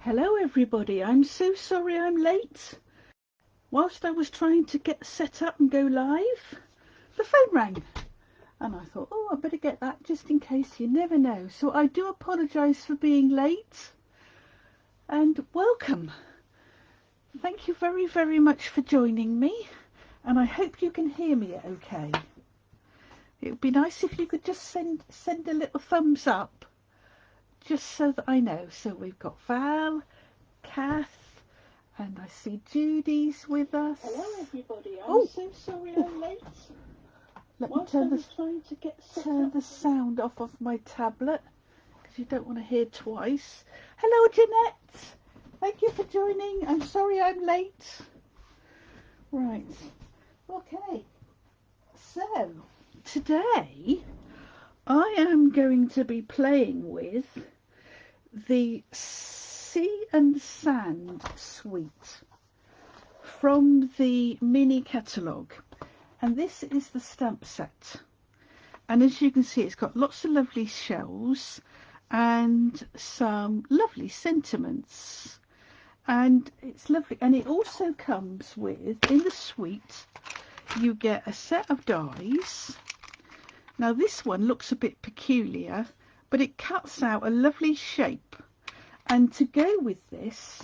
Hello everybody, I'm so sorry I'm late. Whilst I was trying to get set up and go live, the phone rang and I thought, oh, I better get that just in case, you never know. So I do apologise for being late and welcome. Thank you very, very much for joining me and I hope you can hear me okay. It would be nice if you could just send a little thumbs up just so that I know. So we've got Val, Kath, and I see Judy's with us. Hello everybody, I'm so sorry I'm late. Let me turn the sound off of my tablet because you don't want to hear twice. Hello Jeanette, thank you for joining. I'm sorry I'm late. Right, okay, so today I am going to be playing with the Sea and Sand suite from the mini catalogue, and this is the stamp set, and as you can see it's got lots of lovely shells and some lovely sentiments, and it's lovely. And it also comes with, in the suite, you get a set of dies. Now this one looks a bit peculiar, but it cuts out a lovely shape, and to go with this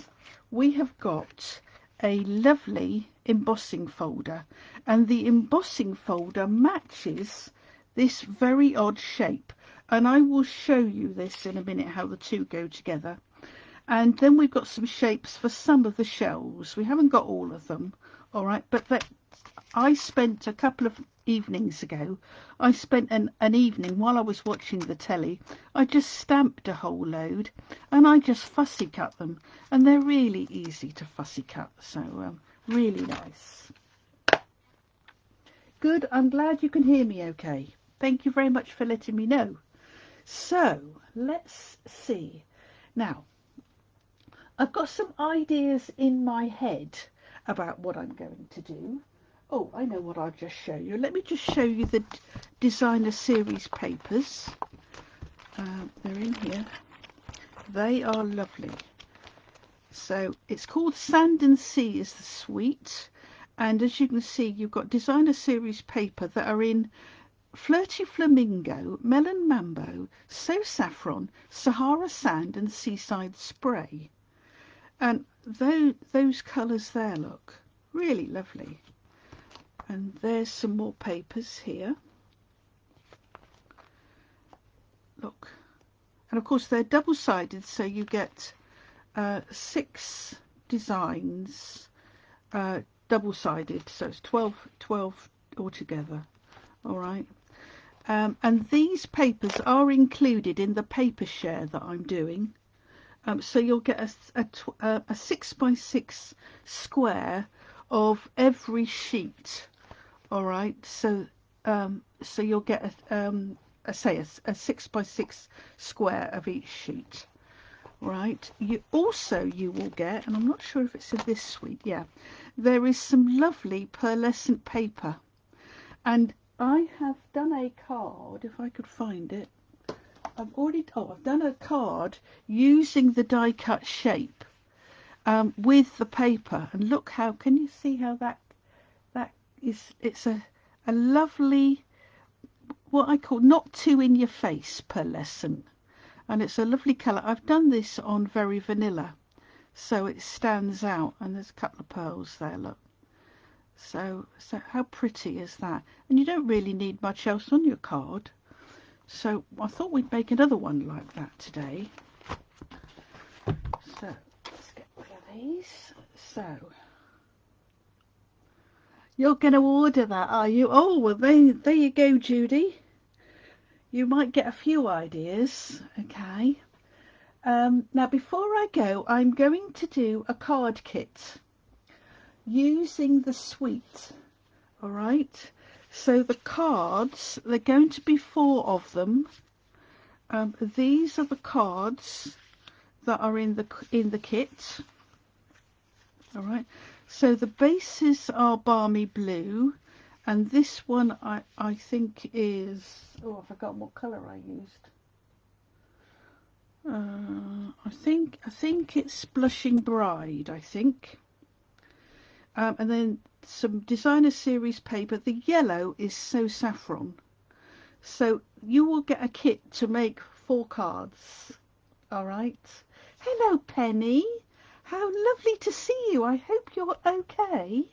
we have got a lovely embossing folder, and the embossing folder matches this very odd shape, and I will show you this in a minute how the two go together. And then we've got some shapes for some of the shells. We haven't got all of them, all right, but that I spent a couple of evenings ago, I spent an evening while I was watching the telly. I just stamped a whole load and I just fussy cut them, and they're really easy to fussy cut, so really nice. Good, I'm glad you can hear me okay. Thank you very much for letting me know. So let's see. Now I've got some ideas in my head about what I'm going to do. Oh, I know what I'll just show you. Let me just show you the designer series papers. They're in here. They are lovely. So it's called Sand and Sea is the suite, and as you can see you've got designer series paper that are in Flirty Flamingo, Melon Mambo, So Saffron, Sahara Sand and Seaside Spray. And those colours there look really lovely. And there's some more papers here. Look. And of course they're double-sided, so you get 6 designs double-sided, so it's 12 altogether. All right. And these papers are included in the paper share that I'm doing. So you'll get a 6x6 square of every sheet. All right, so so you'll get a 6x6 square of each sheet, right? You will get, and I'm not sure if it's in this suite, yeah, there is some lovely pearlescent paper, and I have done a card, if I could find it. I've done a card using the die cut shape with the paper, and look how, can you see how that it's a lovely, what I call not too in your face pearlescent, and it's a lovely colour. I've done this on very vanilla, so it stands out, and there's a couple of pearls there, look. So how pretty is that? And you don't really need much else on your card, so I thought we'd make another one like that today. So let's get rid of these. So you're going to order that, are you? Oh, well, there you go, Judy. You might get a few ideas, okay? Now, before I go, I'm going to do a card kit using the suite, all right? So the cards, they're going to be 4 of them. These are the cards that are in the kit, all right? So the bases are balmy blue, and this one I think is, oh, I've forgotten what colour I used. I think it's Blushing Bride, I think. And then some designer series paper. The yellow is So Saffron. So you will get a kit to make 4 cards. All right. Hello, Penny. How lovely to see you. I hope you're okay.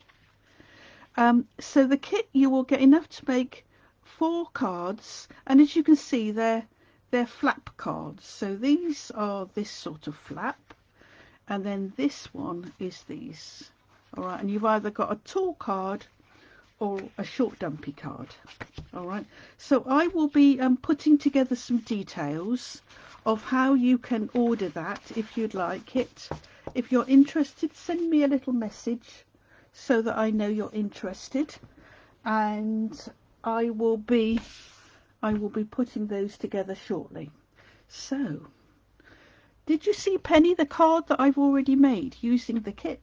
So the kit, you will get enough to make 4 cards, and as you can see, they're flap cards. So these are this sort of flap, and then this one is these. All right, and you've either got a tall card or a short dumpy card. All right, so I will be putting together some details of how you can order that if you'd like it. If you're interested, send me a little message so that I know you're interested, and I will be putting those together shortly. So, did you see, Penny, the card that I've already made using the kit?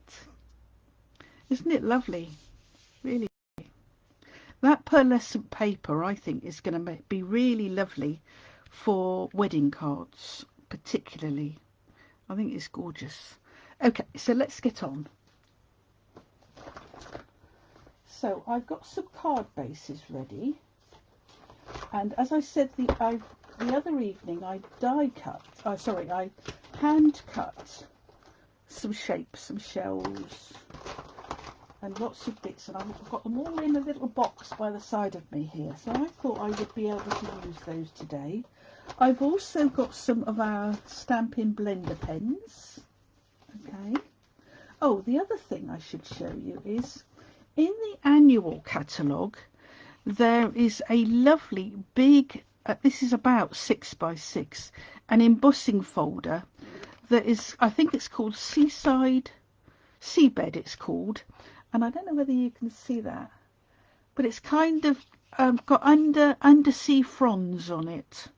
Isn't it lovely? Really. That pearlescent paper, I think, is going to be really lovely for wedding cards, particularly. I think it's gorgeous. Okay, so let's get on. So I've got some card bases ready, and as I said the other evening, I I hand cut some shapes, some shells, and lots of bits, and I've got them all in a little box by the side of me here, so I thought I would be able to use those today. I've also got some of our Stampin' blender pens. Okay. Oh, the other thing I should show you is in the annual catalogue there is a lovely big, this is about 6 by 6, an embossing folder that is, I think it's called Seabed it's called, and I don't know whether you can see that, but it's kind of got undersea fronds on it,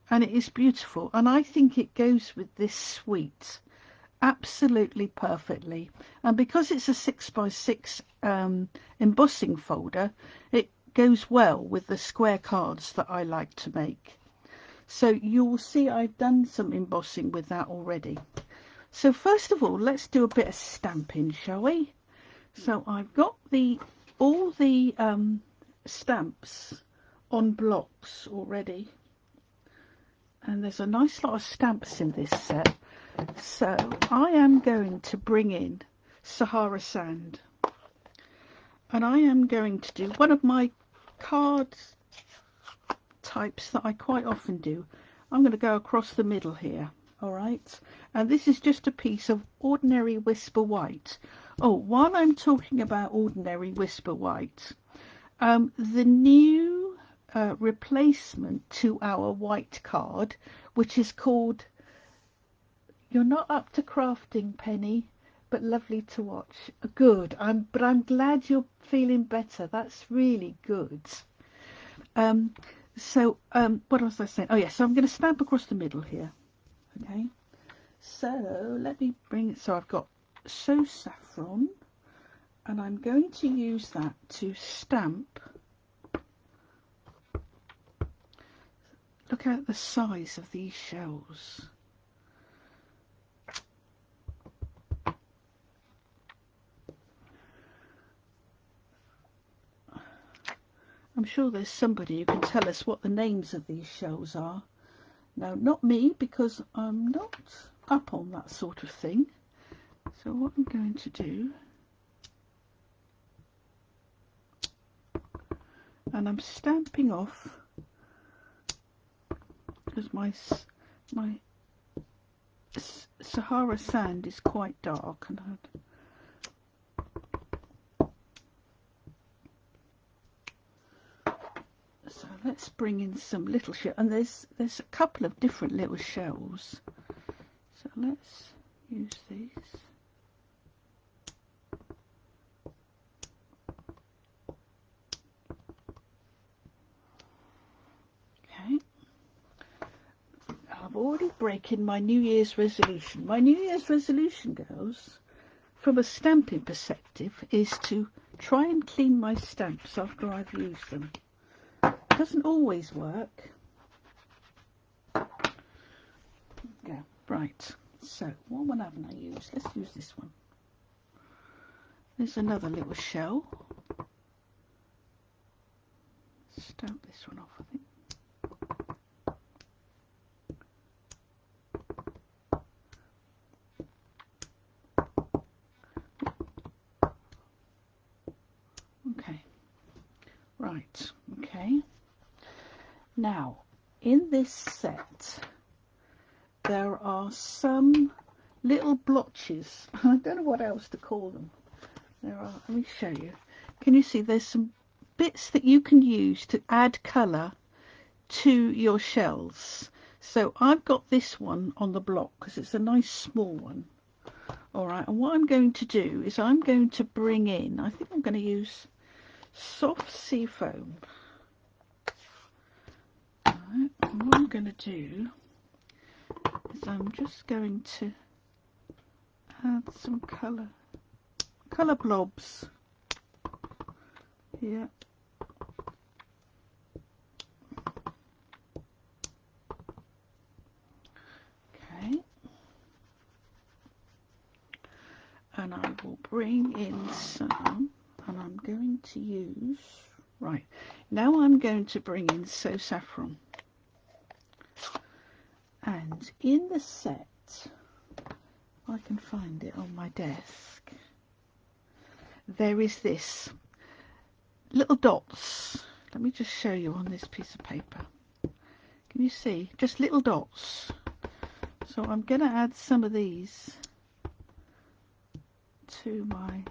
and it is beautiful, and I think it goes with this suite absolutely perfectly. And because it's a 6 by 6 embossing folder, it goes well with the square cards that I like to make. So you'll see I've done some embossing with that already. So first of all, let's do a bit of stamping, shall we? So I've got all the stamps on blocks already, and there's a nice lot of stamps in this set. So I am going to bring in Sahara Sand, and I am going to do one of my card types that I quite often do. I'm going to go across the middle here, all right, and this is just a piece of ordinary Whisper White. Oh, while I'm talking about ordinary Whisper White, the new replacement to our white card, which is called You're Not Up to Crafting, Penny, but Lovely to Watch. Good. But I'm glad you're feeling better. That's really good. What was I saying? Oh yes, so I'm going to stamp across the middle here. Okay. So let me bring it. So I've got So Saffron, and I'm going to use that to stamp. Look at the size of these shells. I'm sure there's somebody who can tell us what the names of these shells are. No, not me, because I'm not up on that sort of thing. So what I'm going to do, and I'm stamping off, because my Sahara Sand is quite dark, and so let's bring in some little shells, and there's a couple of different little shells, so let's use these. Okay, I'm already breaking my New Year's resolution. My New Year's resolution, girls, from a stamping perspective, is to try and clean my stamps after I've used them. Doesn't always work. we go. Right, so what one haven't I used? Let's use this one. There's another little shell. Stamp this one off, I think. Okay, right, okay. Now, in this set, there are some little blotches. I don't know what else to call them. There are, let me show you. Can you see there's some bits that you can use to add colour to your shells. So I've got this one on the block because it's a nice small one. Alright, and what I'm going to do is I'm going to bring in, I think I'm going to use soft sea foam. Alright, and what I'm going to do is I'm just going to add some colour blobs here. Okay, and I will bring in some, and I'm going to use, right, now I'm going to bring in So Saffron. And in the set, if I can find it on my desk, there is this little dots. Let me just show you on this piece of paper. Can you see? Just little dots. So I'm going to add some of these to my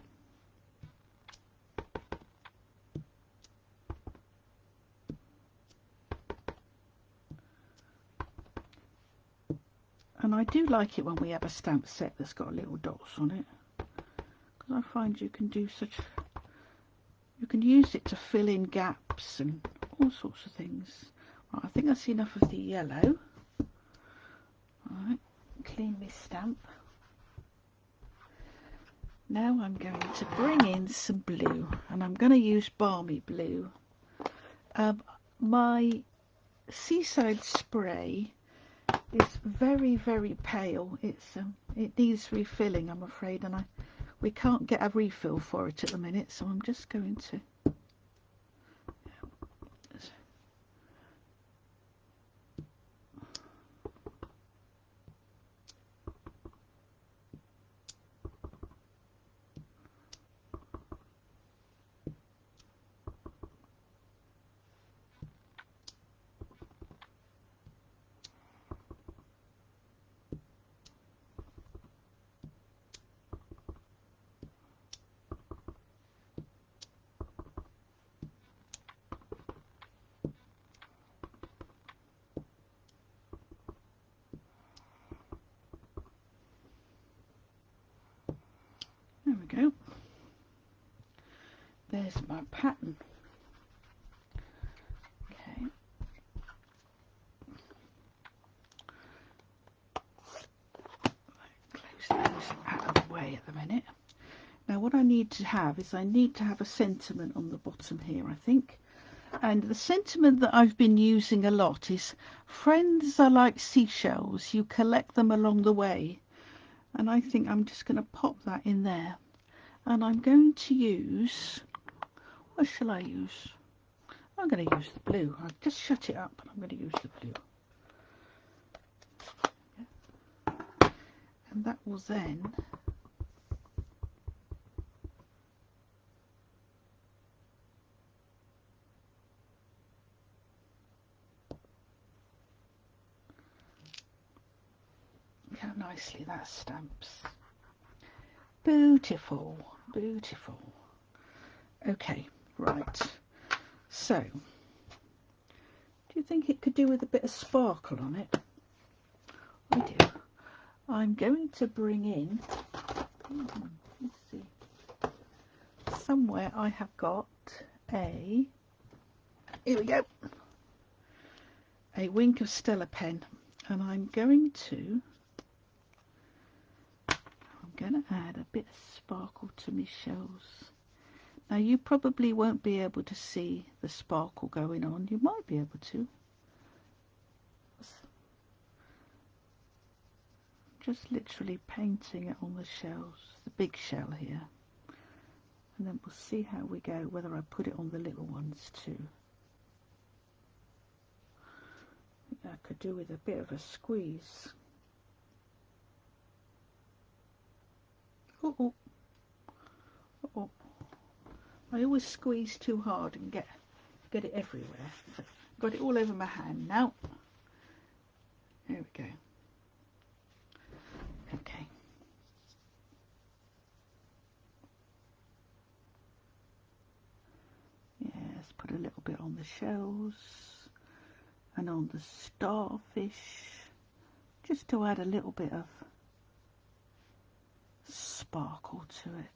and I do like it when we have a stamp set that's got little dots on it, because I find you can do you can use it to fill in gaps and all sorts of things. Right, I think that's enough of the yellow. Alright, clean my stamp. Now I'm going to bring in some blue, and I'm going to use Balmy Blue. My Seaside Spray is very, very pale. It needs refilling, I'm afraid, and we can't get a refill for it at the minute, so I'm just going to there we go. There's my pattern. Okay. Close those out of the way at the minute. Now what I need to have is I need to have a sentiment on the bottom here, I think. And the sentiment that I've been using a lot is, friends are like seashells, you collect them along the way. And I think I'm just going to pop that in there. And I'm going to use, what shall I use? I'm going to use the blue. I've just shut it up and I'm going to use the blue. And that will then look how nicely that stamps. Beautiful, beautiful. Okay, right. So, do you think it could do with a bit of sparkle on it? I do. I'm going to bring in, let's see, somewhere I have got here we go, a Wink of Stella pen, and I'm going to add a bit of sparkle to my shells. Now you probably won't be able to see the sparkle going on. You might be able to. just literally painting it on the shells, the big shell here, and then we'll see how we go, whether I put it on the little ones too. I could do with a bit of a squeeze. Oh, oh. I always squeeze too hard and get it everywhere. So got it all over my hand now. There we go. Okay. Yes, put a little bit on the shells and on the starfish, just to add a little bit of sparkle to it.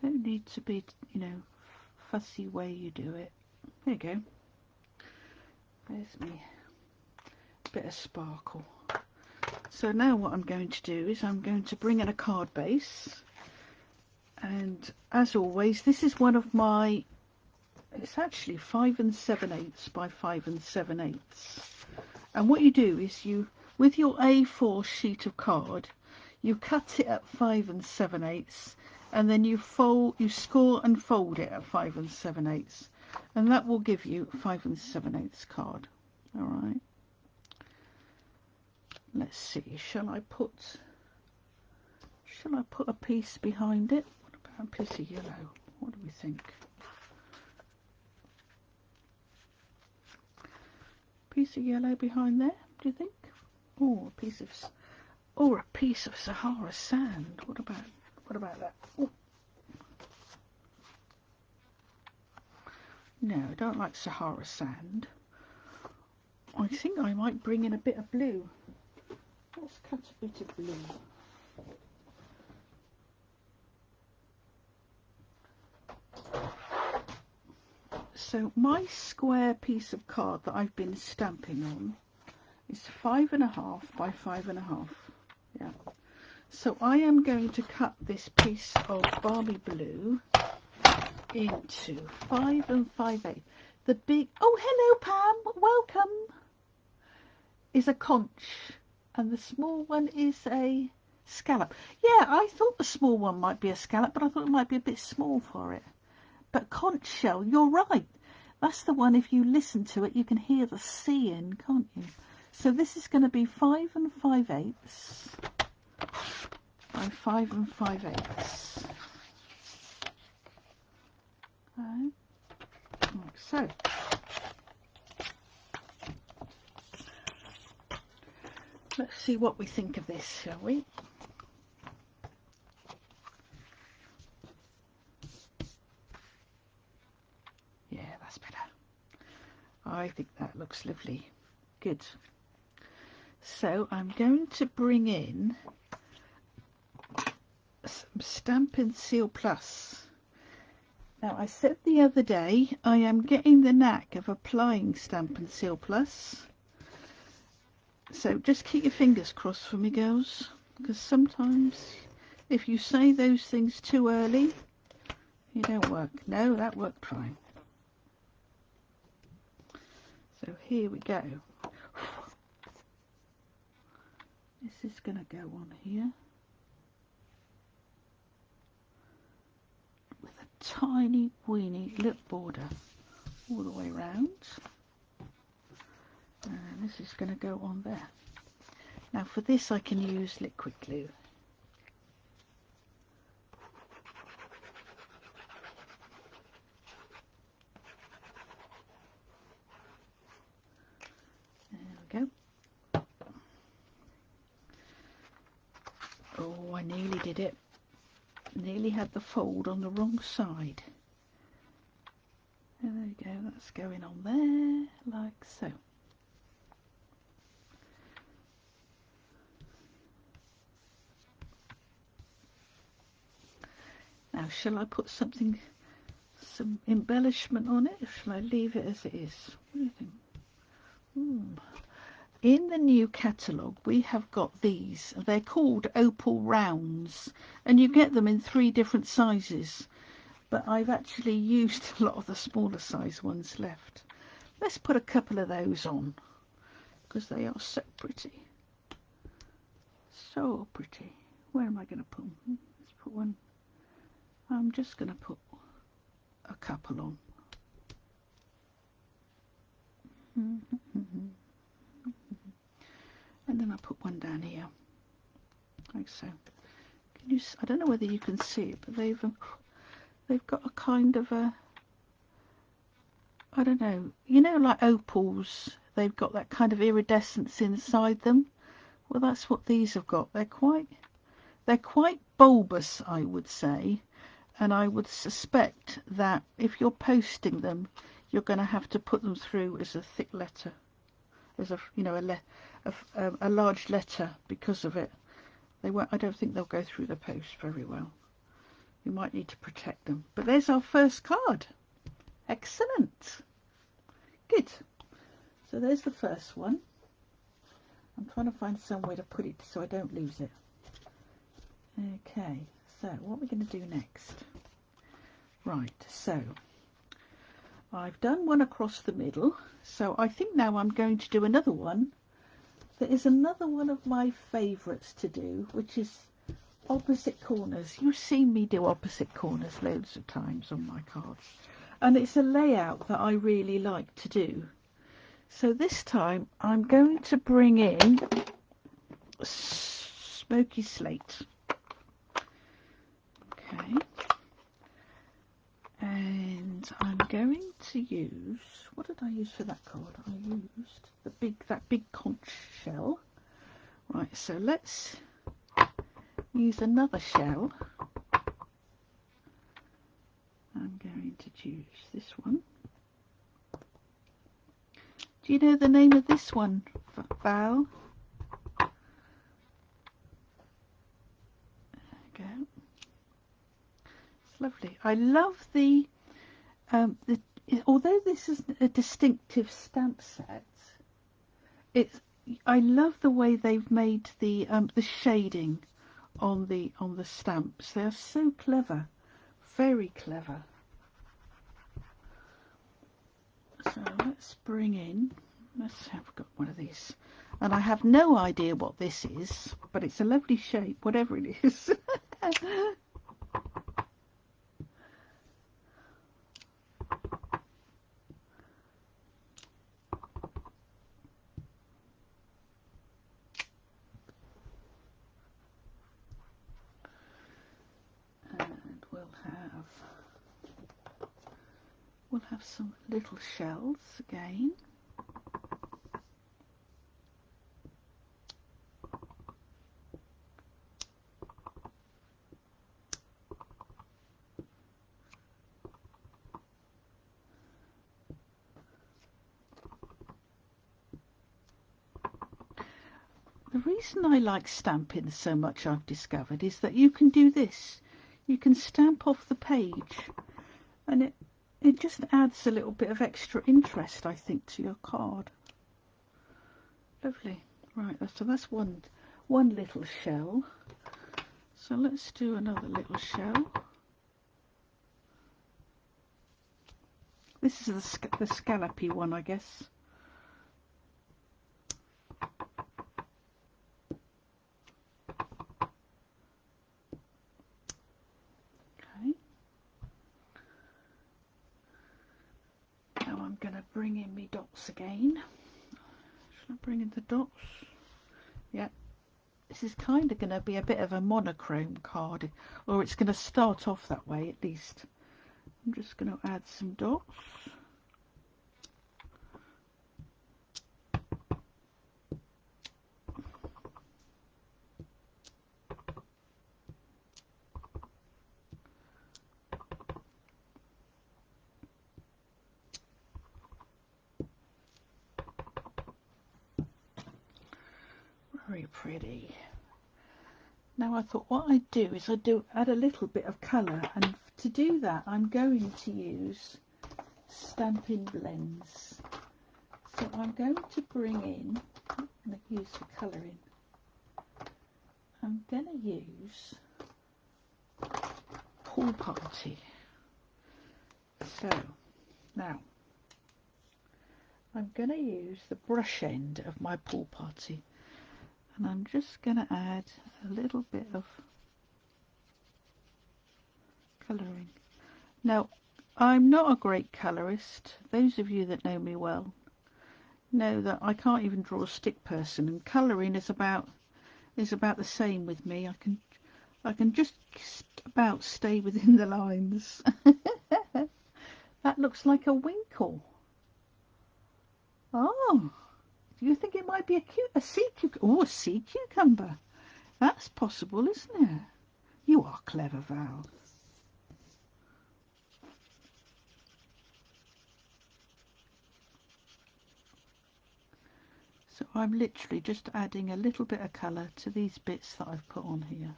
Don't need to be, you know, fussy way you do it. There you go. There's me. Bit of sparkle. So now what I'm going to do is I'm going to bring in a card base, and as always, this is one of my, it's actually 5 7/8 by 5 7/8, and what you do is you, with your A4 sheet of card, you cut it at 5 7/8, and then you score and fold it at 5 7/8, and that will give you 5 7/8 card. All right. Let's see. Shall I put a piece behind it? What about a piece of yellow? What do we think? Piece of yellow behind there? Do you think? Or a piece of Sahara sand? What about that? Ooh. No, I don't like Sahara sand. I think I might bring in a bit of blue. Let's cut a bit of blue. So my square piece of card that I've been stamping on is 5.5 by 5.5. Yeah. So I am going to cut this piece of Barbie blue into 5 5/8. The big, oh hello Pam, welcome, is a conch, and the small one is a scallop. Yeah, I thought the small one might be a scallop, but I thought it might be a bit small for it. But conch shell, you're right. That's the one, if you listen to it, you can hear the C in, can't you? So this is going to be 5 5/8 by 5 5/8. Like so. Let's see what we think of this, shall we? Yeah, that's better. I think that looks lovely. Good. So I'm going to bring in some Stampin' Seal Plus. Now, I said the other day, I am getting the knack of applying Stampin' Seal Plus. So just keep your fingers crossed for me, girls, because sometimes if you say those things too early, you don't work. No, that worked fine. So here we go. This is going to go on here with a tiny weeny little border all the way around. And this is going to go on there. Now for this I can use liquid glue. There we go. Oh, I nearly did it. Nearly had the fold on the wrong side. And there we go, that's going on there, like so. Now, shall I put some embellishment on it, or shall I leave it as it is? What do you think? in the new catalogue we have got these. They're called Opal Rounds, and you get them in 3 different sizes, but I've actually used a lot of the smaller size ones left. Let's put a couple of those on because they are so pretty. So pretty. Where am I going to put them? Let's put one. I'm just going to put a couple on. And then I put one down here, like so. Can you? I don't know whether you can see it, but they've got a kind of a, I don't know. You know, like opals, they've got that kind of iridescence inside them. Well, that's what these have got. They're quite bulbous, I would say, and I would suspect that if you're posting them, you're going to have to put them through as a thick letter, as a, you know, a large letter because of it. They won't. I don't think they'll go through the post very well. You might need to protect them. But there's our first card. Excellent. Good. So there's the first one. I'm trying to find somewhere to put it so I don't lose it. Okay, so what we're going to do next. Right, so I've done one across the middle. So I think now I'm going to do another one. There is another one of my favourites to do, which is opposite corners. You've seen me do opposite corners loads of times on my cards. And it's a layout that I really like to do. So this time I'm going to bring in smoky slate. Okay. And I'm going to use, what did I use for that card? I used that big conch shell. Right, so let's use another shell. I'm going to choose this one. Do you know the name of this one, Val? There we go. It's lovely. I love although this is a distinctive stamp set, I love the way they've made the shading on the stamps. They are so clever, very clever. So let's bring in, let's have got one of these, and I have no idea what this is, but it's a lovely shape, whatever it is. And we'll have some little shells again. The reason I like Stampin' so much, I've discovered, is that you can do this. You can stamp off the page, and it just adds a little bit of extra interest, I think, to your card. Lovely. Right, so that's one little shell. So let's do another little shell. This is the scallopy one, I guess. Okay. Now I'm going to bring in my dots again. Should I bring in the dots? Yeah. This is kind of going to be a bit of a monochrome card, or it's going to start off that way at least. I'm just going to add some dots. Very pretty. Now I thought what I'd do is add a little bit of colour, and to do that I'm going to use Stampin' Blends. So I'm going to bring in, going to use for colouring. I'm going to use Pool Party. So now I'm going to use the brush end of my Pool Party, and I'm just going to add a little bit of colouring. Now, I'm not a great colourist. Those of you that know me well know that I can't even draw a stick person, and colouring is about the same with me. I can just about stay within the lines. That looks like a winkle. Oh, do you think it might be a sea cucumber? Oh, a sea cucumber. That's possible, isn't it? You are clever, Val. So I'm literally just adding a little bit of colour to these bits that I've put on here.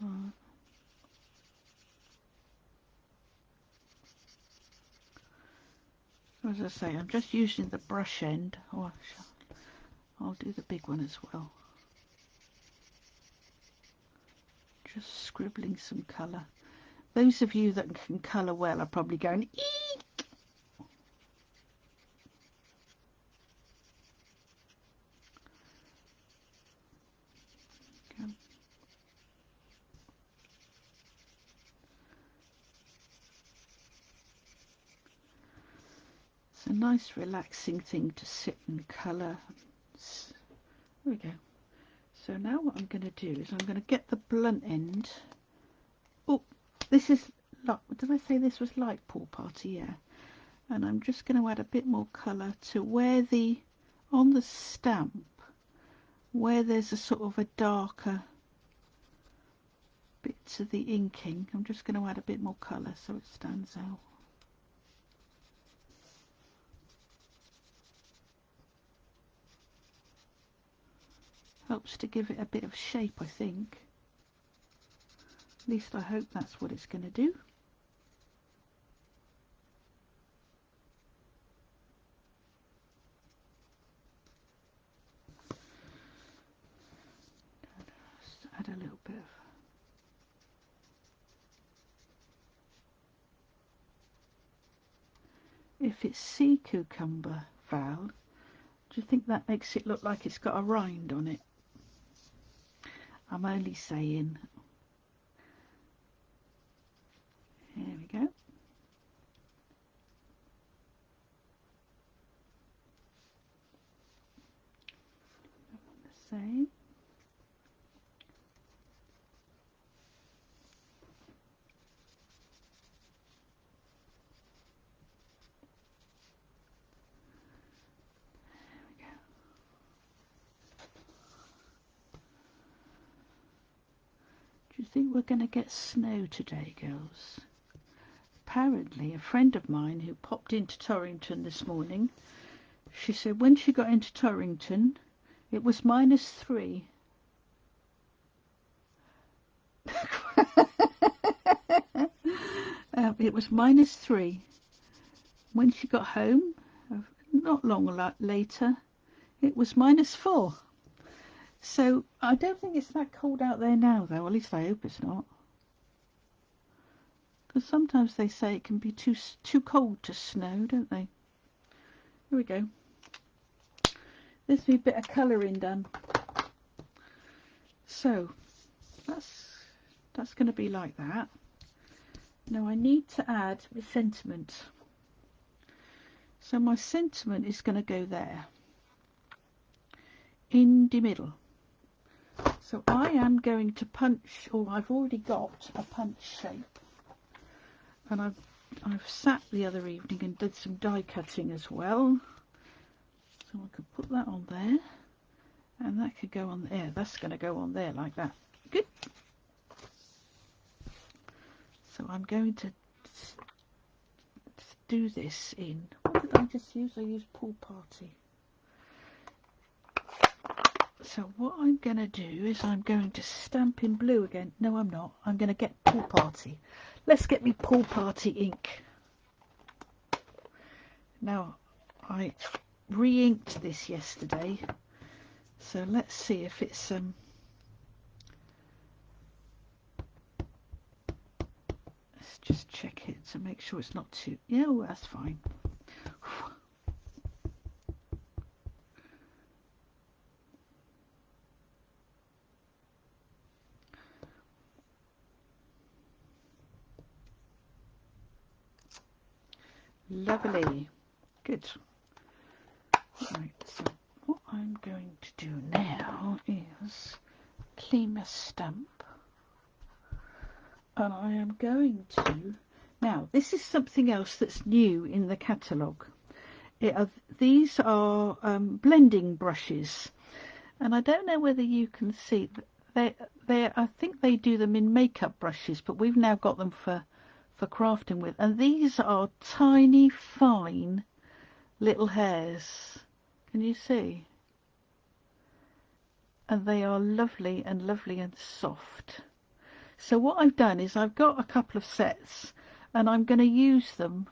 Right. As I say, I'm just using the brush end. Oh, I'll do the big one as well. Just scribbling some colour. Those of you that can colour well are probably going, eek! Okay. It's a nice relaxing thing to sit and colour. There we go. So now what I'm going to do is I'm going to get the blunt end. Oh, this is, did I say this was light Pool Party? Yeah. And I'm just going to add a bit more colour to where on the stamp, where there's a sort of a darker bit to the inking. I'm just going to add a bit more colour so it stands out. Helps to give it a bit of shape, I think. At least I hope that's what it's going to do. Just add a little bit of if it's sea cucumber, Val, do you think that makes it look like it's got a rind on it? I'm only saying. Here we go. The same. Do you think we're going to get snow today, girls? Apparently, a friend of mine who popped into Torrington this morning, she said when she got into Torrington, it was -3. It was -3. When she got home, not long later, it was -4. So I don't think it's that cold out there now, though. At least I hope it's not. Because sometimes they say it can be too cold to snow, don't they? Here we go. There's me a bit of colouring done. So that's going to be like that. Now I need to add the sentiment. So my sentiment is going to go there, in the middle. So I am going to punch, or I've already got a punch shape, and I've sat the other evening and did some die cutting as well. So I could put that on there, and that could go on there. That's going to go on there like that. Good. So I'm going to do this in, what did I just use? I used Pool Party. So what I'm going to do is I'm going to stamp in blue again. No, I'm not. I'm going to get Pool Party. Let's get me Pool Party ink. Now, re-inked this yesterday, so let's see if it's let's just check it to make sure it's not too, yeah, oh, that's fine. Lovely. Good. Right, so what I'm going to do now is clean my stamp, and I am going to, now this is something else that's new in the catalogue. These are blending brushes, and I don't know whether you can see, they I think they do them in makeup brushes, but we've now got them for crafting with, and these are tiny fine little hairs. Can you see? And they are lovely and soft. So what I've done is I've got a couple of sets, and I'm going to use them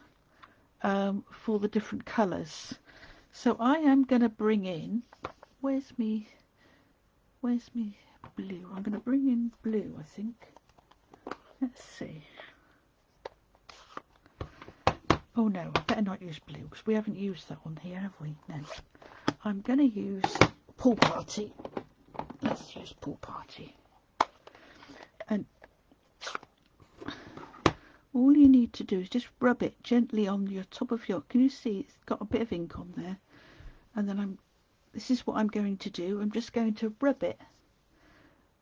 for the different colours. So I am going to bring in, where's me blue? I'm going to bring in blue, I think. Let's see. Oh no, I better not use blue, because we haven't used that one here, have we? No. I'm going to use Pool Party. Let's use Pool Party. And all you need to do is just rub it gently on your top of your, can you see it's got a bit of ink on there? And then this is what I'm going to do. I'm just going to rub it.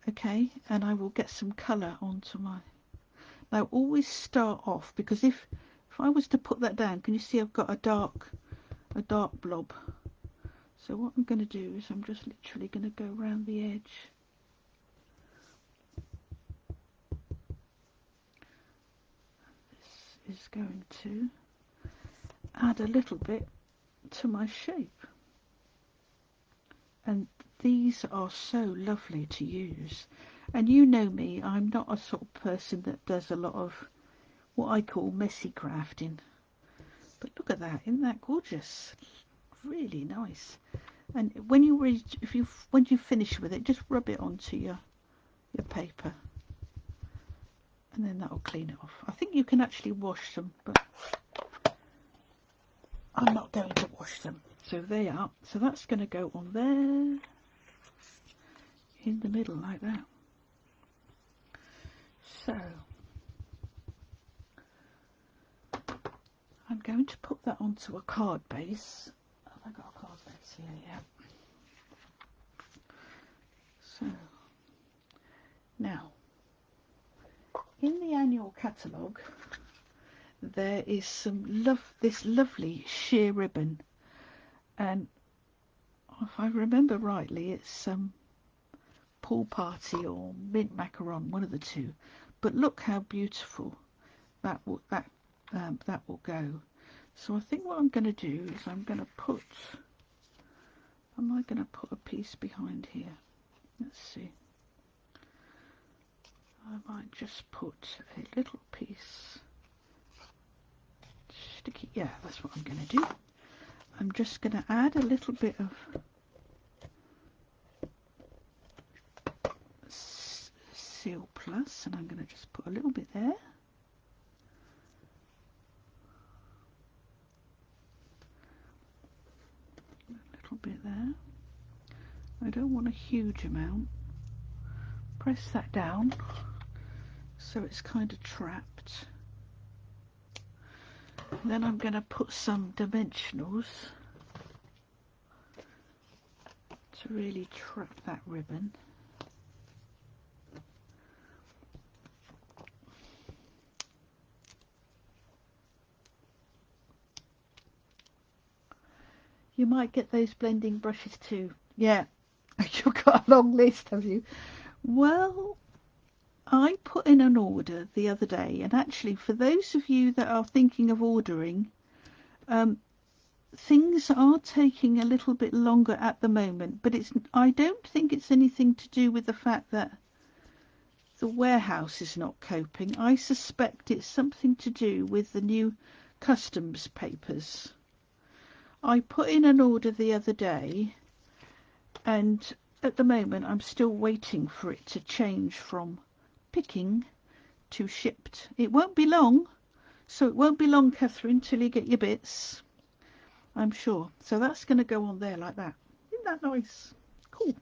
Okay, and I will get some colour onto my, now always start off, because if I was to put that down, can you see I've got a dark blob? So what I'm going to do is I'm just literally going to go around the edge. This is going to add a little bit to my shape. And these are so lovely to use. And you know me, I'm not a sort of person that does a lot of what I call messy crafting. But look at that, isn't that gorgeous? Really nice. And when you when you finish with it, just rub it onto your paper, and then that'll clean it off. I think you can actually wash them, but I'm not going to wash them. So they are. So that's going to go on there in the middle like that. So I'm going to put that onto a card base. Have I got a card base here? Yeah. So now, in the annual catalogue, there is this lovely sheer ribbon, and if I remember rightly, it's Pool Party or Mint Macaron, one of the two. But look how beautiful that will go. So I think what I'm going to do is I'm going to put. Am I going to put a piece behind here? Let's see. I might just put a little piece. Sticky. Yeah, that's what I'm going to do. I'm just going to add a little bit of Seal Plus, and I'm going to just put a little bit there. A little bit there. I don't want a huge amount. Press that down so it's kind of trapped. And then I'm going to put some dimensionals to really trap that ribbon. You might get those blending brushes too. Yeah, you've got a long list, have you? Well, I put in an order the other day, and actually for those of you that are thinking of ordering, things are taking a little bit longer at the moment, but I don't think it's anything to do with the fact that the warehouse is not coping. I suspect it's something to do with the new customs papers. I put in an order the other day, and at the moment I'm still waiting for it to change from picking to shipped. It won't be long, so it won't be long, Catherine, till you get your bits, I'm sure. So that's going to go on there like that. Isn't that nice? Cool.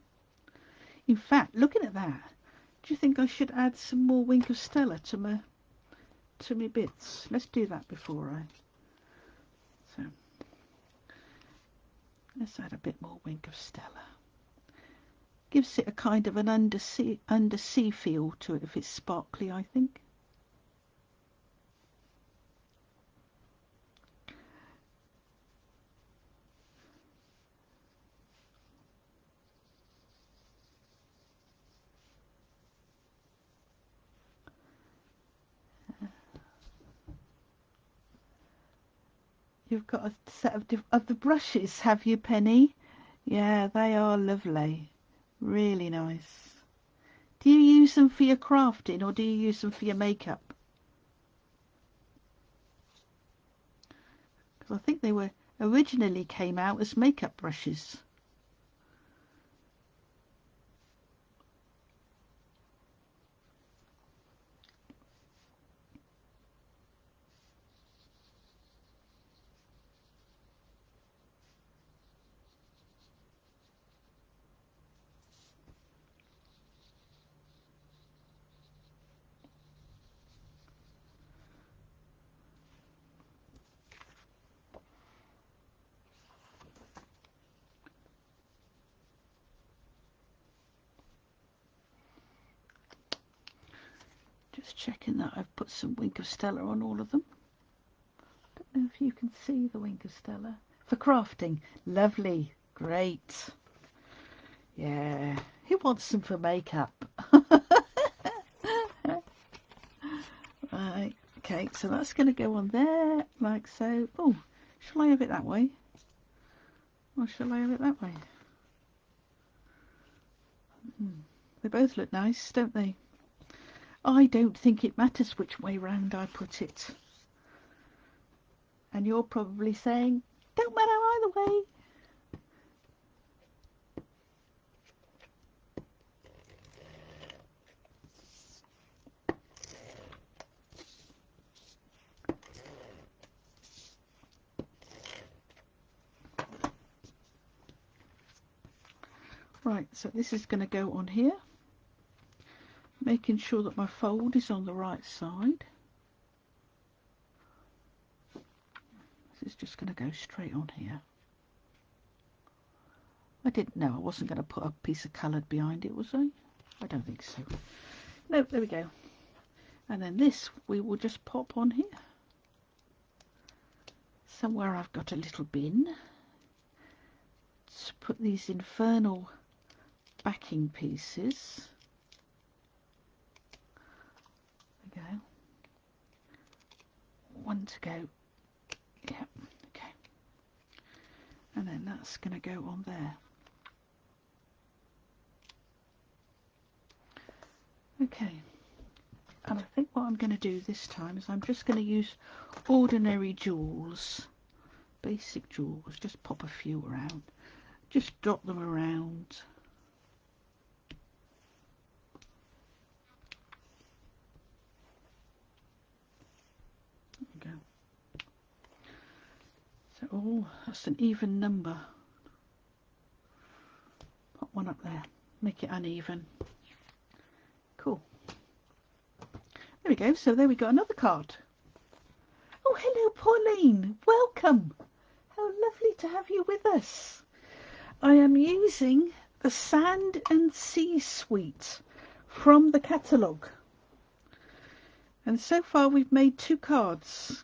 In fact, looking at that, do you think I should add some more Wink of Stella to my bits? Let's do that before so let's add a bit more Wink of Stella. Gives it a kind of an undersea feel to it if it's sparkly, I think. You've got a set of the brushes, have you, Penny? Yeah, they are lovely. Really nice. Do you use them for your crafting, or do you use them for your makeup? Because I think they were originally came out as makeup brushes. Just checking that I've put some Wink of Stella on all of them. Don't know if you can see the Wink of Stella. For crafting. Lovely. Great. Yeah. Who wants some for makeup? Right. Okay, so that's going to go on there, like so. Oh, shall I have it that way? Or shall I have it that way? They both look nice, don't they? I don't think it matters which way round I put it. And you're probably saying, don't matter either way. Right, so this is going to go on here. Making sure that my fold is on the right side. This is just going to go straight on here. I didn't know I wasn't going to put a piece of coloured behind it, was I? I don't think so. No, there we go. And then this we will just pop on here. Somewhere I've got a little bin to put these infernal backing pieces. There we go. One to go. Yeah, okay. And then that's going to go on there. Okay. And I think what I'm going to do this time is I'm just going to use ordinary jewels, basic jewels, just pop a few around, just dot them around. There we go. So, oh, that's an even number. Pop one up there, make it uneven. Cool. There we go. So there we got another card. Oh, hello, Pauline. Welcome. How lovely to have you with us. I am using the Sand and Sea Suite from the catalogue. And so far we've made 2 cards.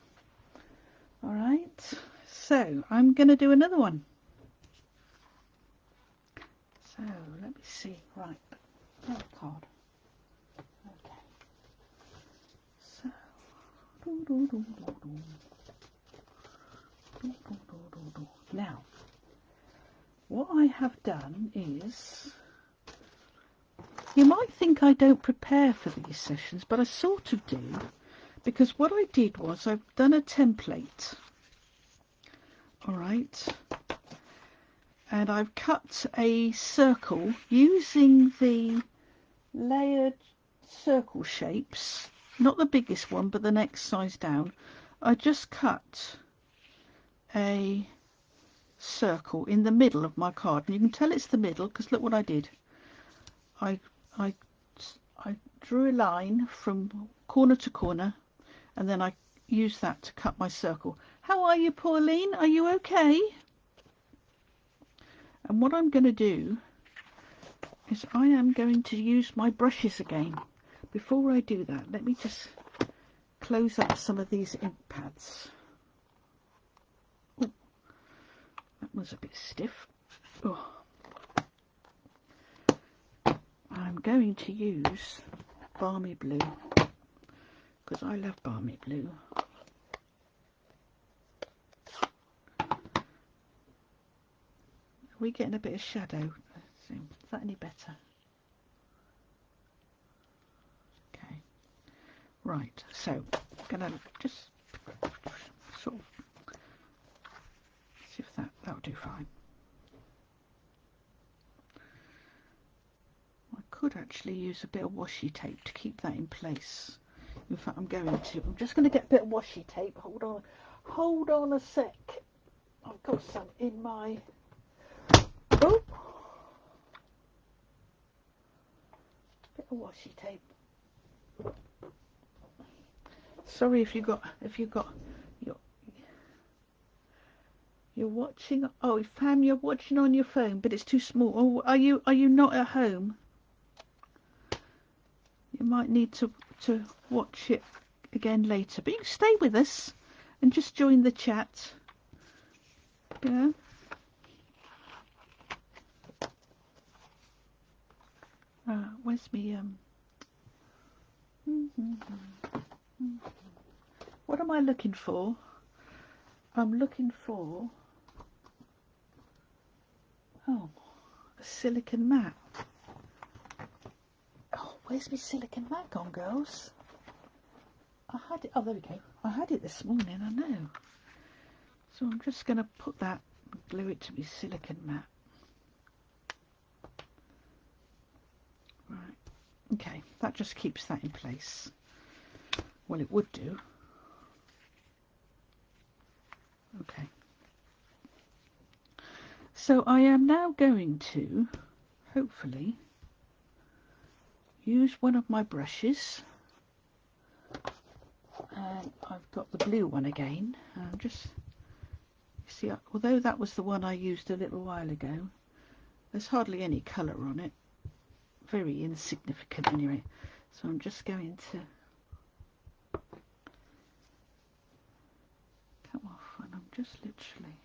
All right. So I'm going to do another one. So let me see. Right. Another card. Okay. So. Now, what I have done is, you might think I don't prepare for these sessions, but I sort of do, because what I did was I've done a template All right. And I've cut a circle using the layered circle shapes, not the biggest one, but the next size down. I just cut a circle in the middle of my card, and you can tell it's the middle because look what I did. I drew a line from corner to corner, and then I used that to cut my circle. How are you, Pauline? Are you okay? And what I'm going to do is I am going to use my brushes again. Before I do that, let me just close up some of these ink pads. Ooh, that was a bit stiff. Oh. I'm going to use Balmy Blue because I love Balmy Blue. Are we getting a bit of shadow? Is that any better? Okay. Right, so I'm going to just sort of see if that'll do fine. I could actually use a bit of washi tape to keep that in place. In fact, I'm just going to get a bit of washi tape. Hold on a sec. I've got some in my... Oh! Bit of washi tape. Sorry if you're watching. Oh, Fam, you're watching on your phone, but it's too small. Oh, are you not at home? You might need to watch it again later, but you can stay with us and just join the chat. Yeah. Where's me what am I looking for? I'm looking for a silicon mat. Oh, where's my silicon mat gone, girls? I had it. Oh, there we go. I had it this morning, I know. So I'm just going to put that, glue it to my silicon mat. Right. Okay, that just keeps that in place. Well, it would do. Okay. So I am now going to, hopefully, use one of my brushes. And I've got the blue one again. Just, see, although that was the one I used a little while ago, there's hardly any colour on it. Very insignificant anyway. So I'm just going to come off, and I'm just literally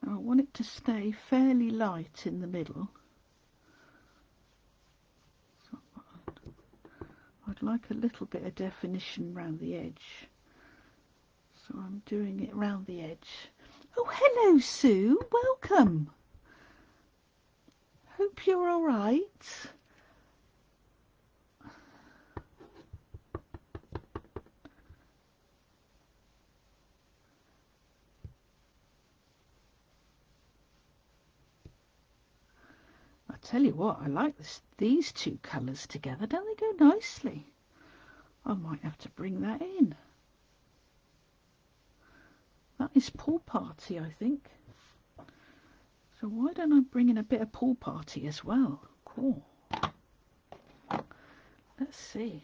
I want it to stay fairly light in the middle. So I'd like a little bit of definition around the edge. So I'm doing it round the edge. Oh, hello, Sue. Welcome. Hope you're all right. I tell you what, I like these two colours together. Don't they go nicely? I might have to bring that in. That is Pool Party, I think. So why don't I bring in a bit of Pool Party as well? Cool. Let's see.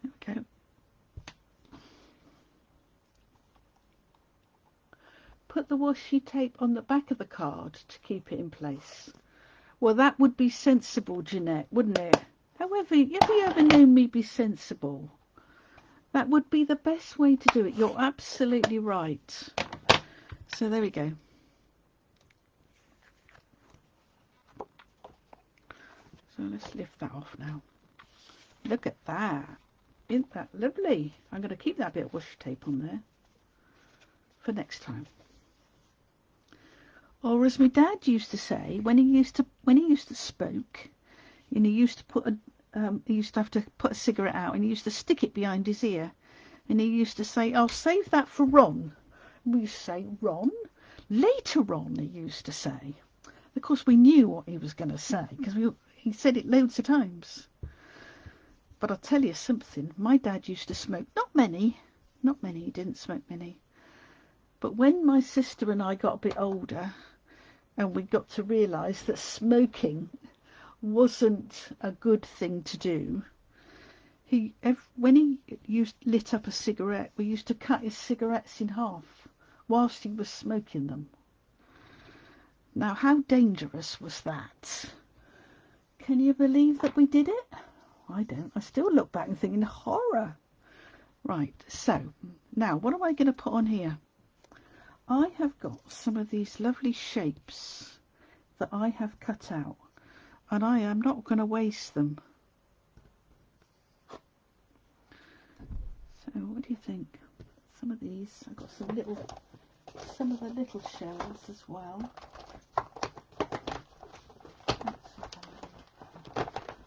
There we go. Put the washi tape on the back of the card to keep it in place. Well, that would be sensible, Jeanette, wouldn't it? How However, if you ever known me be sensible, that would be the best way to do it. You're absolutely right. So there we go. So let's lift that off now. Look at that. Isn't that lovely? I'm going to keep that bit of washi tape on there for next time. Or as my dad used to say, when he used to smoke, and he used to have to put a cigarette out, and he used to stick it behind his ear, and he used to say, "I'll save that for Ron." And we used to say, "Ron?" Later on, he used to say. Of course, we knew what he was going to say because he said it loads of times. But I'll tell you something. My dad used to smoke. Not many. He didn't smoke many. But when my sister and I got a bit older, and we got to realise that smoking wasn't a good thing to do, when he lit up a cigarette, we used to cut his cigarettes in half whilst he was smoking them. Now, how dangerous was that? Can you believe that we did it? I don't. I still look back and think in horror. Right, so now what am I going to put on here? I have got some of these lovely shapes that I have cut out, and I am not going to waste them. So what do you think? Some of these, I've got some of the little shells as well.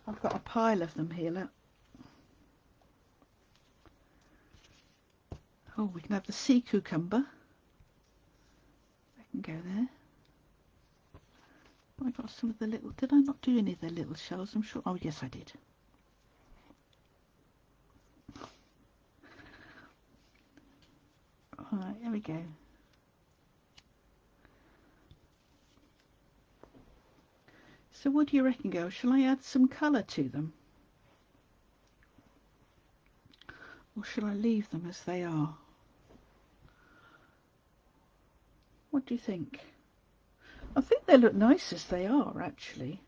I've got a pile of them here, look. Oh, we can have the sea cucumber. Can go there. I got some of the little. Did I not do any of the little shells? I'm sure. Oh yes, I did. All right, here we go. So what do you reckon, girl? Shall I add some colour to them, or shall I leave them as they are? What do you think? I think they look nice as they are, actually.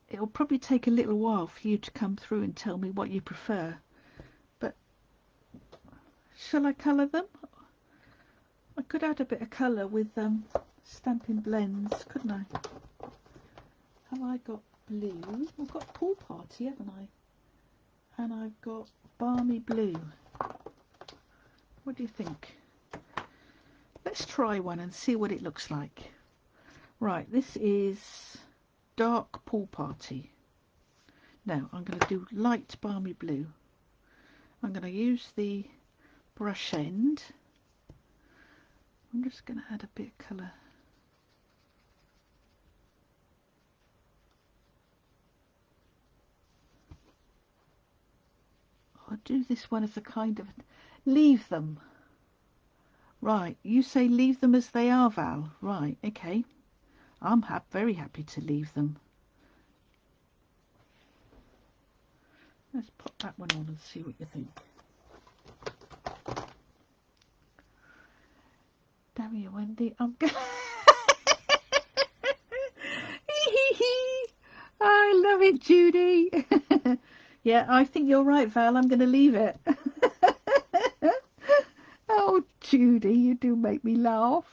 It'll probably take a little while for you to come through and tell me what you prefer. But shall I colour them? I could add a bit of colour with Stampin' blends, couldn't I? Have I got blue? I've got Pool Party, haven't I? And I've got Balmy Blue. What do you think? Let's try one and see what it looks like. Right, this is Dark Pool Party. No, I'm going to do Light Balmy Blue. I'm going to use the brush end. I'm just going to add a bit of colour. I'll do this one as a kind of leave them. Right, you say leave them as they are, Val. Right, okay. I'm very happy to leave them. Let's pop that one on and see what you think. Damn you, Wendy. I'm going I love it, Judy. Yeah, I think you're right, Val. I'm going to leave it. Oh, Judy, you do make me laugh.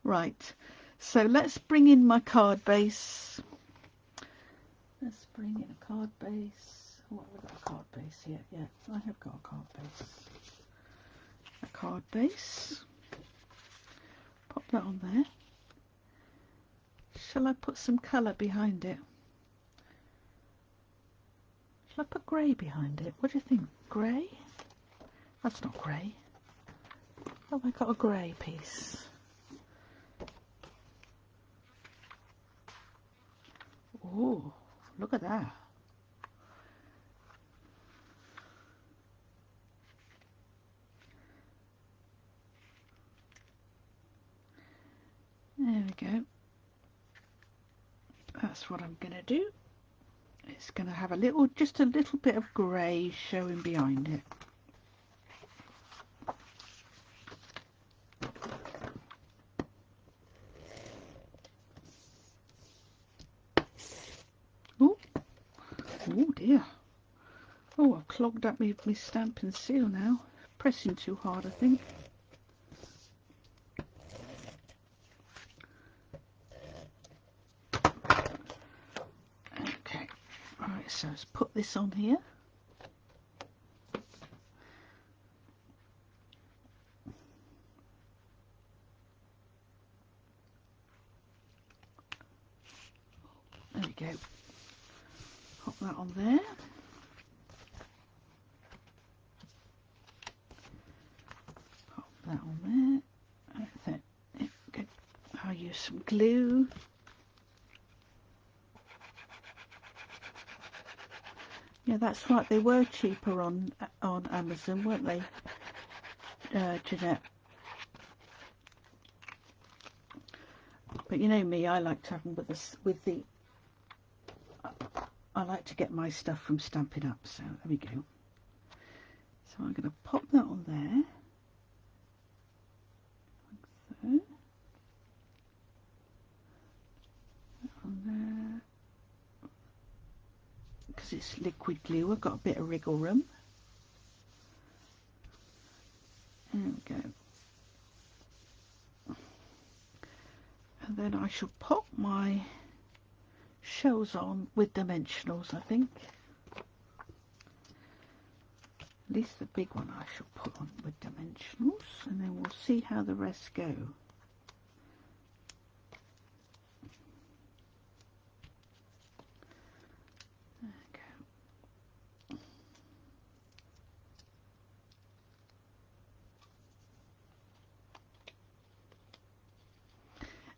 Right, so let's bring in my card base. Let's bring in a card base. Oh, have I got a card base here? Yeah, I have got a card base. A card base. Pop that on there. Shall I put some colour behind it? Shall I put grey behind it? What do you think? Grey? That's not grey. Have I got a grey piece? Oh, look at that. There we go. That's what I'm going to do. It's going to have just a little bit of grey showing behind it. clogged up my Stampin' seal now. Pressing too hard, I think. Okay, alright, so let's put this on here. There we go. Pop that on there. Pop that on there. That's it. Good. I'll use some glue. Yeah, that's right. They were cheaper on Amazon, weren't they, Jeanette? But you know me, I like to have them with the. I like to get my stuff from Stampin' Up. So there we go. So I'm going to pop that on there. Like so. On there. Because it's liquid glue, I've got a bit of wriggle room. There we go. And then I shall pop my shells on with dimensionals, I think. At least the big one I shall put on with dimensionals, and then we'll see how the rest go. There we go.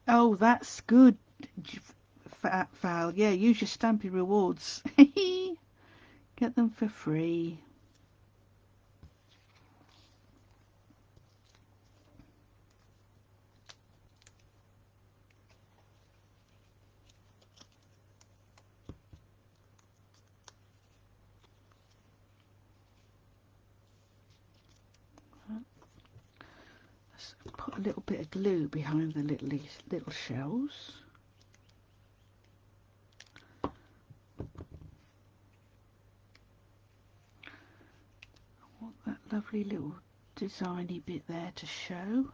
Oh, that's good, Val. Yeah, use your Stampin' rewards. Get them for free. Let's put a little bit of glue behind the little shells. Lovely little designy bit there to show.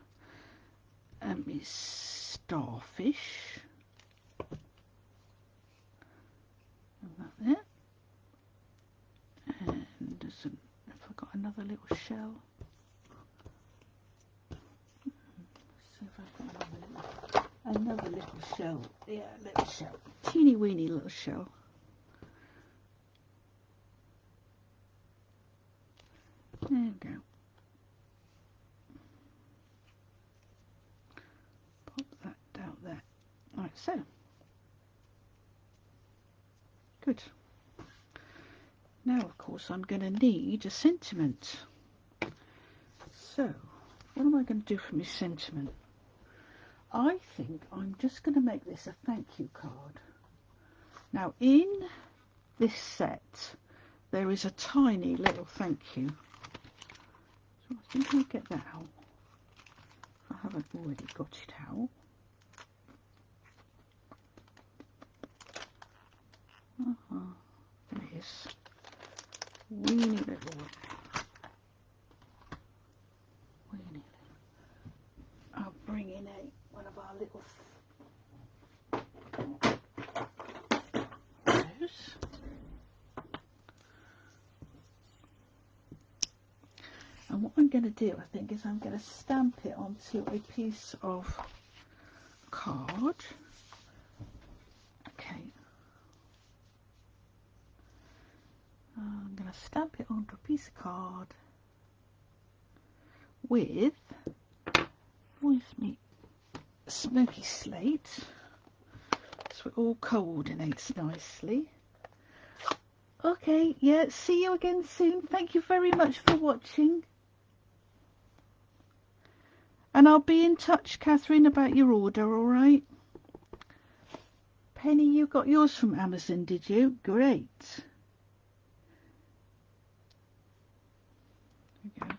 Is starfish. And that there. And have I got another little shell? Let's see if I've got another little shell. Yeah, little shell. Teeny weeny little shell. There we go. Pop that down there. Right, so. Good. Now, of course, I'm going to need a sentiment. So, what am I going to do for my sentiment? I think I'm just going to make this a thank you card. Now, in this set, there is a tiny little thank you. So I think I'll get that out. I haven't already got it out. There it is. Weeny little weeny. I'll bring in one of our little those. And what I'm going to do, I think, is I'm going to stamp it onto a piece of card. Okay. I'm going to stamp it onto a piece of card with me smoky slate, so it all coordinates nicely. Okay, yeah, see you again soon. Thank you very much for watching. And I'll be in touch, Catherine, about your order, alright? Penny, you got yours from Amazon, did you? Great. There we go.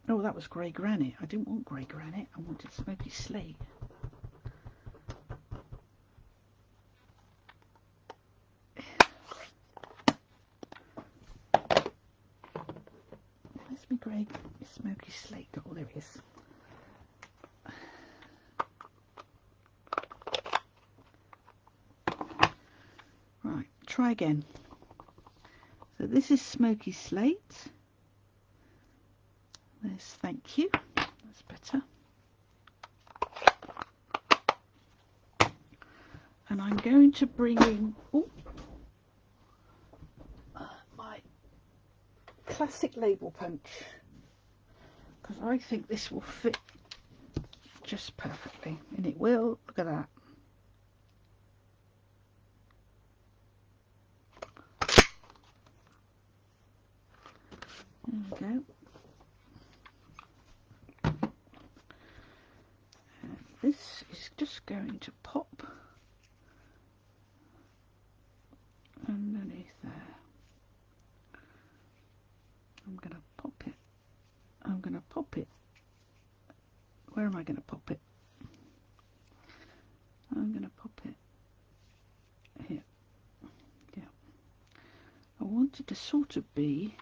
Oh, that was grey granite. I didn't want grey granite. I wanted smoky slate. Smoky slate. Oh, there it is. Right, try again. So this is smoky slate. There's thank you. That's better. And I'm going to bring in my classic label punch, because I think this will fit just perfectly, and it will. Look at that. There we go. And this is just going to pop underneath there. I'm going to pop it. I'm going to pop it. Where am I going to pop it? I'm going to pop it here. Yeah. I want it to sort of be.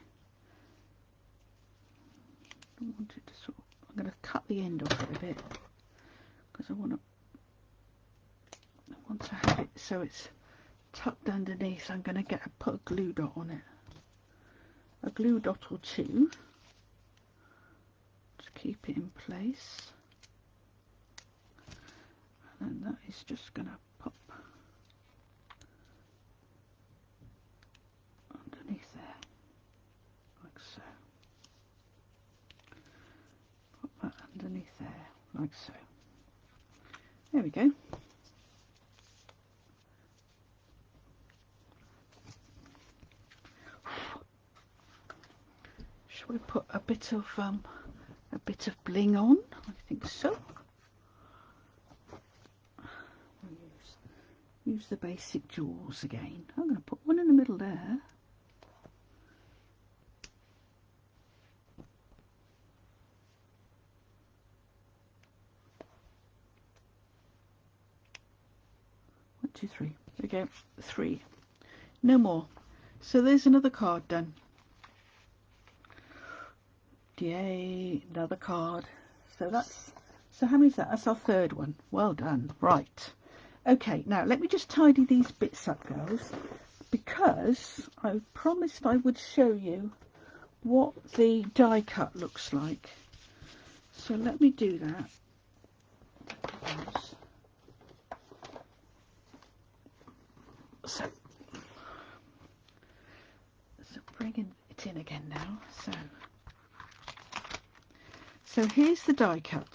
I'm going to cut the end off it a bit, because I want to have it so it's tucked underneath. I'm going to put a glue dot on it, a glue dot or two to keep it in place, and that is just going to pop underneath there, like so. Pop that underneath there, like so. There we go. Shall we put a bit of bling on? I think so. Use the basic jewels again. I'm going to put one in the middle there. One, two, three. There we go. 3. No more. So there's another card done. Yay, another card. So how many is that? That's our 3rd one. Well done. Right. Okay, now let me just tidy these bits up, girls, because I promised I would show you what the die cut looks like. So let me do that. So bringing it in again now. So here's the die cut.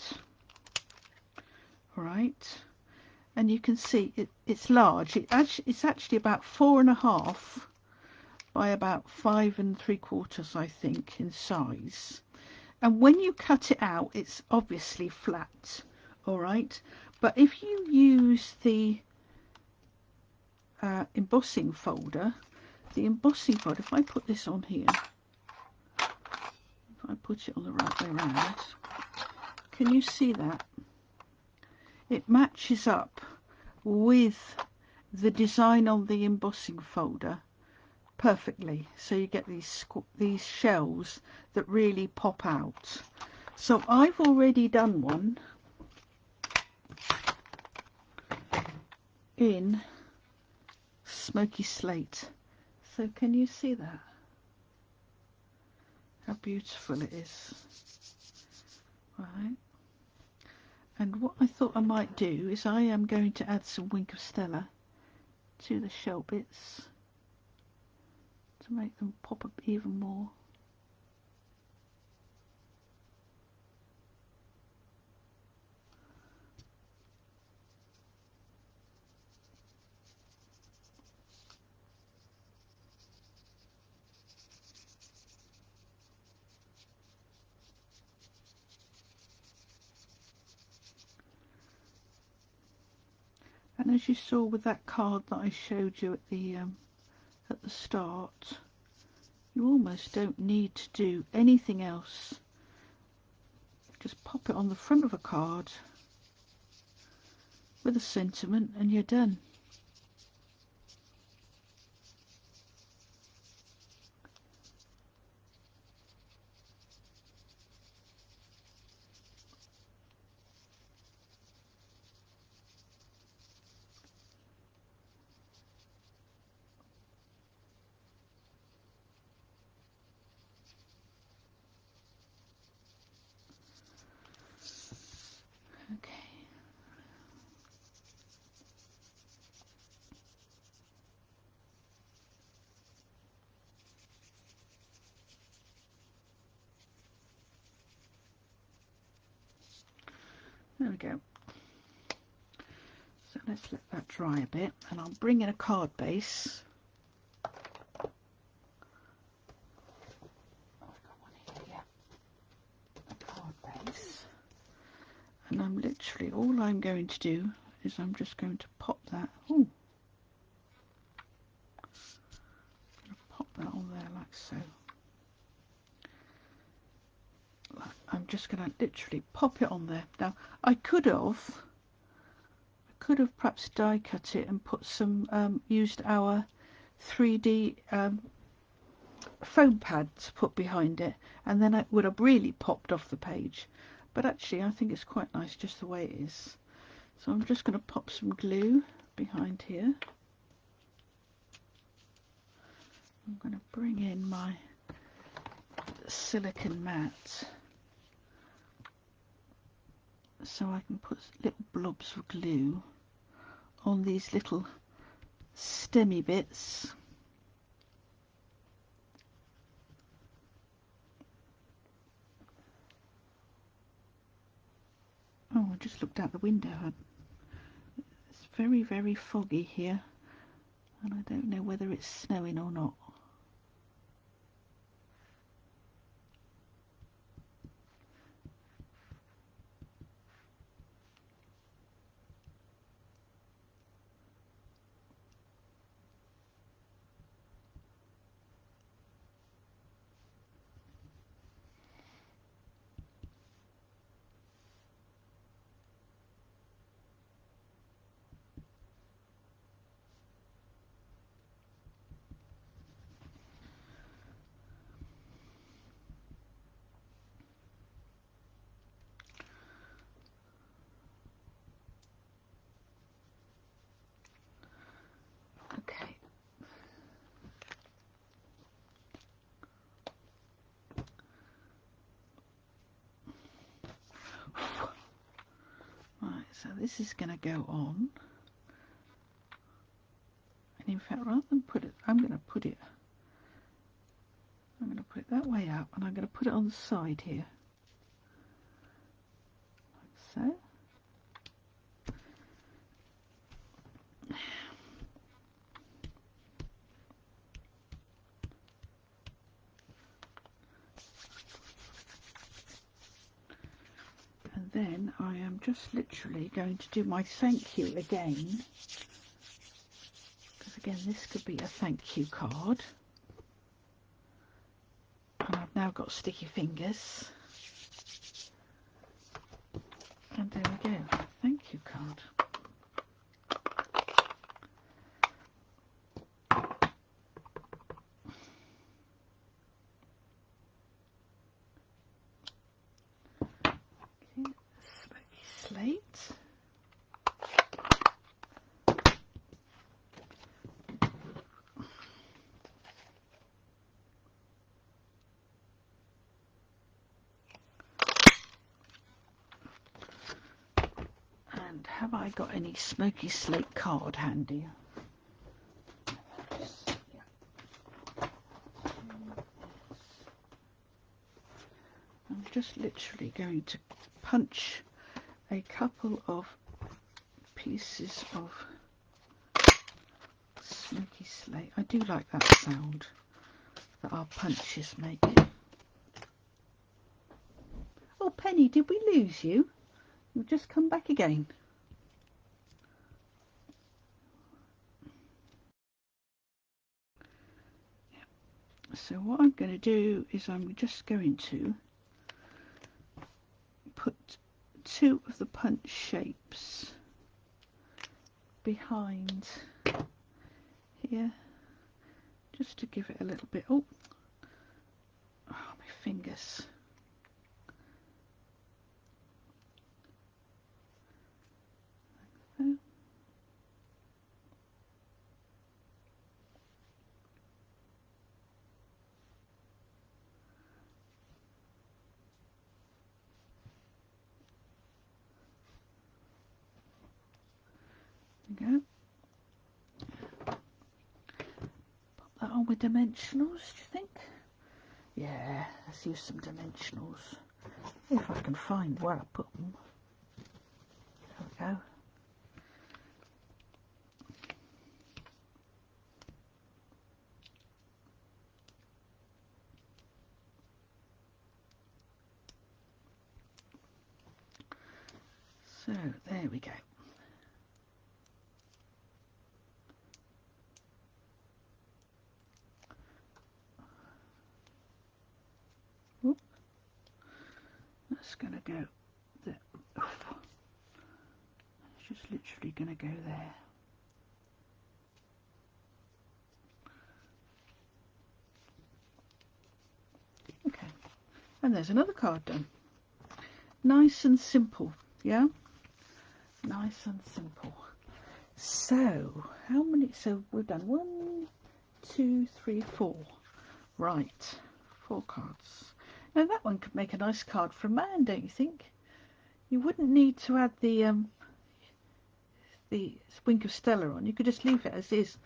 Right, and you can see it's large. It's actually about 4.5 by about 5 3/4, I think, in size. And when you cut it out, it's obviously flat. All right, but if you use the embossing folder, if I put this on here, if I put it on the right way around, can you see that? It matches up with the design on the embossing folder perfectly, so you get these shells that really pop out. So I've already done one in smoky slate. So can you see that? How beautiful it is. Right. And what I thought I might do is I am going to add some Wink of Stella to the shell bits to make them pop up even more. And as you saw with that card that I showed you at the start, you almost don't need to do anything else. Just pop it on the front of a card with a sentiment and you're done. There we go. So let's let that dry a bit, and I'll bring in a card base. And I'm literally, all I'm going to do is I'm just going to pop that, pop that on there like so. I'm just going to literally pop it on there. Now, I could have perhaps die cut it and put some, used our 3D foam pad to put behind it, and then it would have really popped off the page. But actually I think it's quite nice just the way it is. So I'm just going to pop some glue behind here. I'm going to bring in my silicone mat so I can put little blobs of glue on these little stemmy bits. Oh, I just looked out the window. It's very, very foggy here, and I don't know whether it's snowing or not. Okay. Right, so this is going to go on. And in fact, rather than put it, I'm going to put it that way up, and I'm going to put it on the side here, like so. And then I am just literally going to do my thank you again, because again this could be a thank you card. And I've now got sticky fingers. And there we go, thank you card. Okay, smoky slate. And have I got any smoky slate card handy? I'm just literally going to punch a couple of pieces of smoky slate. I do like that sound that our punches make. Oh, Penny, did we lose you? You've just come back again. So what I'm going to do is I'm just going to put two of the punch shapes behind here, just to give it a little bit. Oh, my fingers. Like so. There we go. Pop that on with dimensionals, do you think? Yeah, let's use some dimensionals. If I can find where I put them. go. So there we go. Oop. That's going to go there. It's just literally going to go there. Okay, and there's another card done. Nice and simple, yeah? Nice and simple. So, how many? So we've done 1, 2, 3, 4. Right, 4 cards. Now that one could make a nice card for a man, don't you think? You wouldn't need to add the wink of Stella on. You could just leave it as is,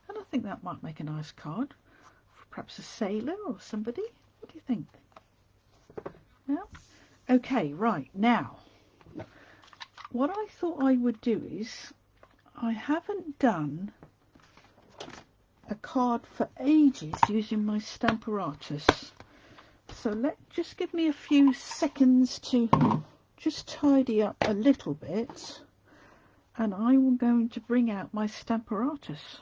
and I think that might make a nice card for perhaps a sailor or somebody. What do you think? Yeah. Okay, right now. What I thought I would do is, I haven't done a card for ages using my Stamparatus. So just give me a few seconds to just tidy up a little bit, and I am going to bring out my Stamparatus.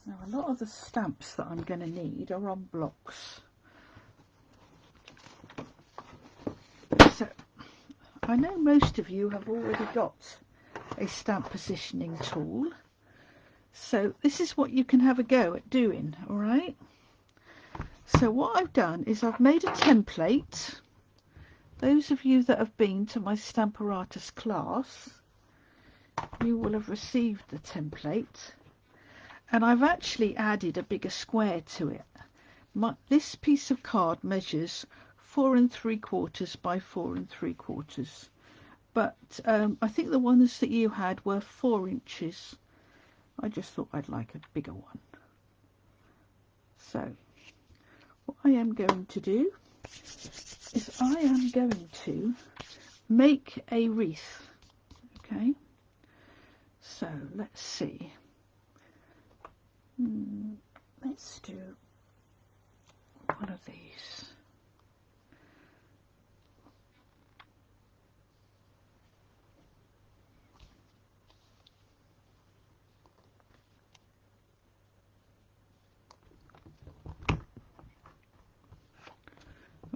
Now a lot of the stamps that I'm going to need are on blocks. So I know most of you have already got a stamp positioning tool, so this is what you can have a go at doing. All right, so what I've done is I've made a template. Those of you that have been to my Stamparatus class, you will have received the template, and I've actually added a bigger square to it. This piece of card measures 4 3/4 by 4 3/4, but I think the ones that you had were 4 inches. I just thought I'd like a bigger one. So what I am going to do is I am going to make a wreath. Okay, so let's see. Let's do one of these.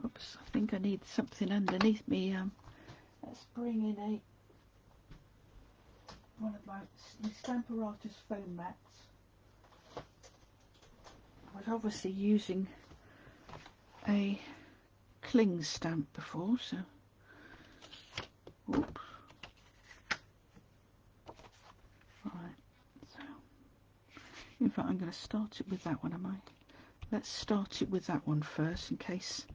Oops, I think I need something underneath me. Let's bring in one of my Stamparatus foam mats. I was obviously using a cling stamp before, so oops. Right, so in fact I'm going to start it with that one, am I? Let's start it with that one first in case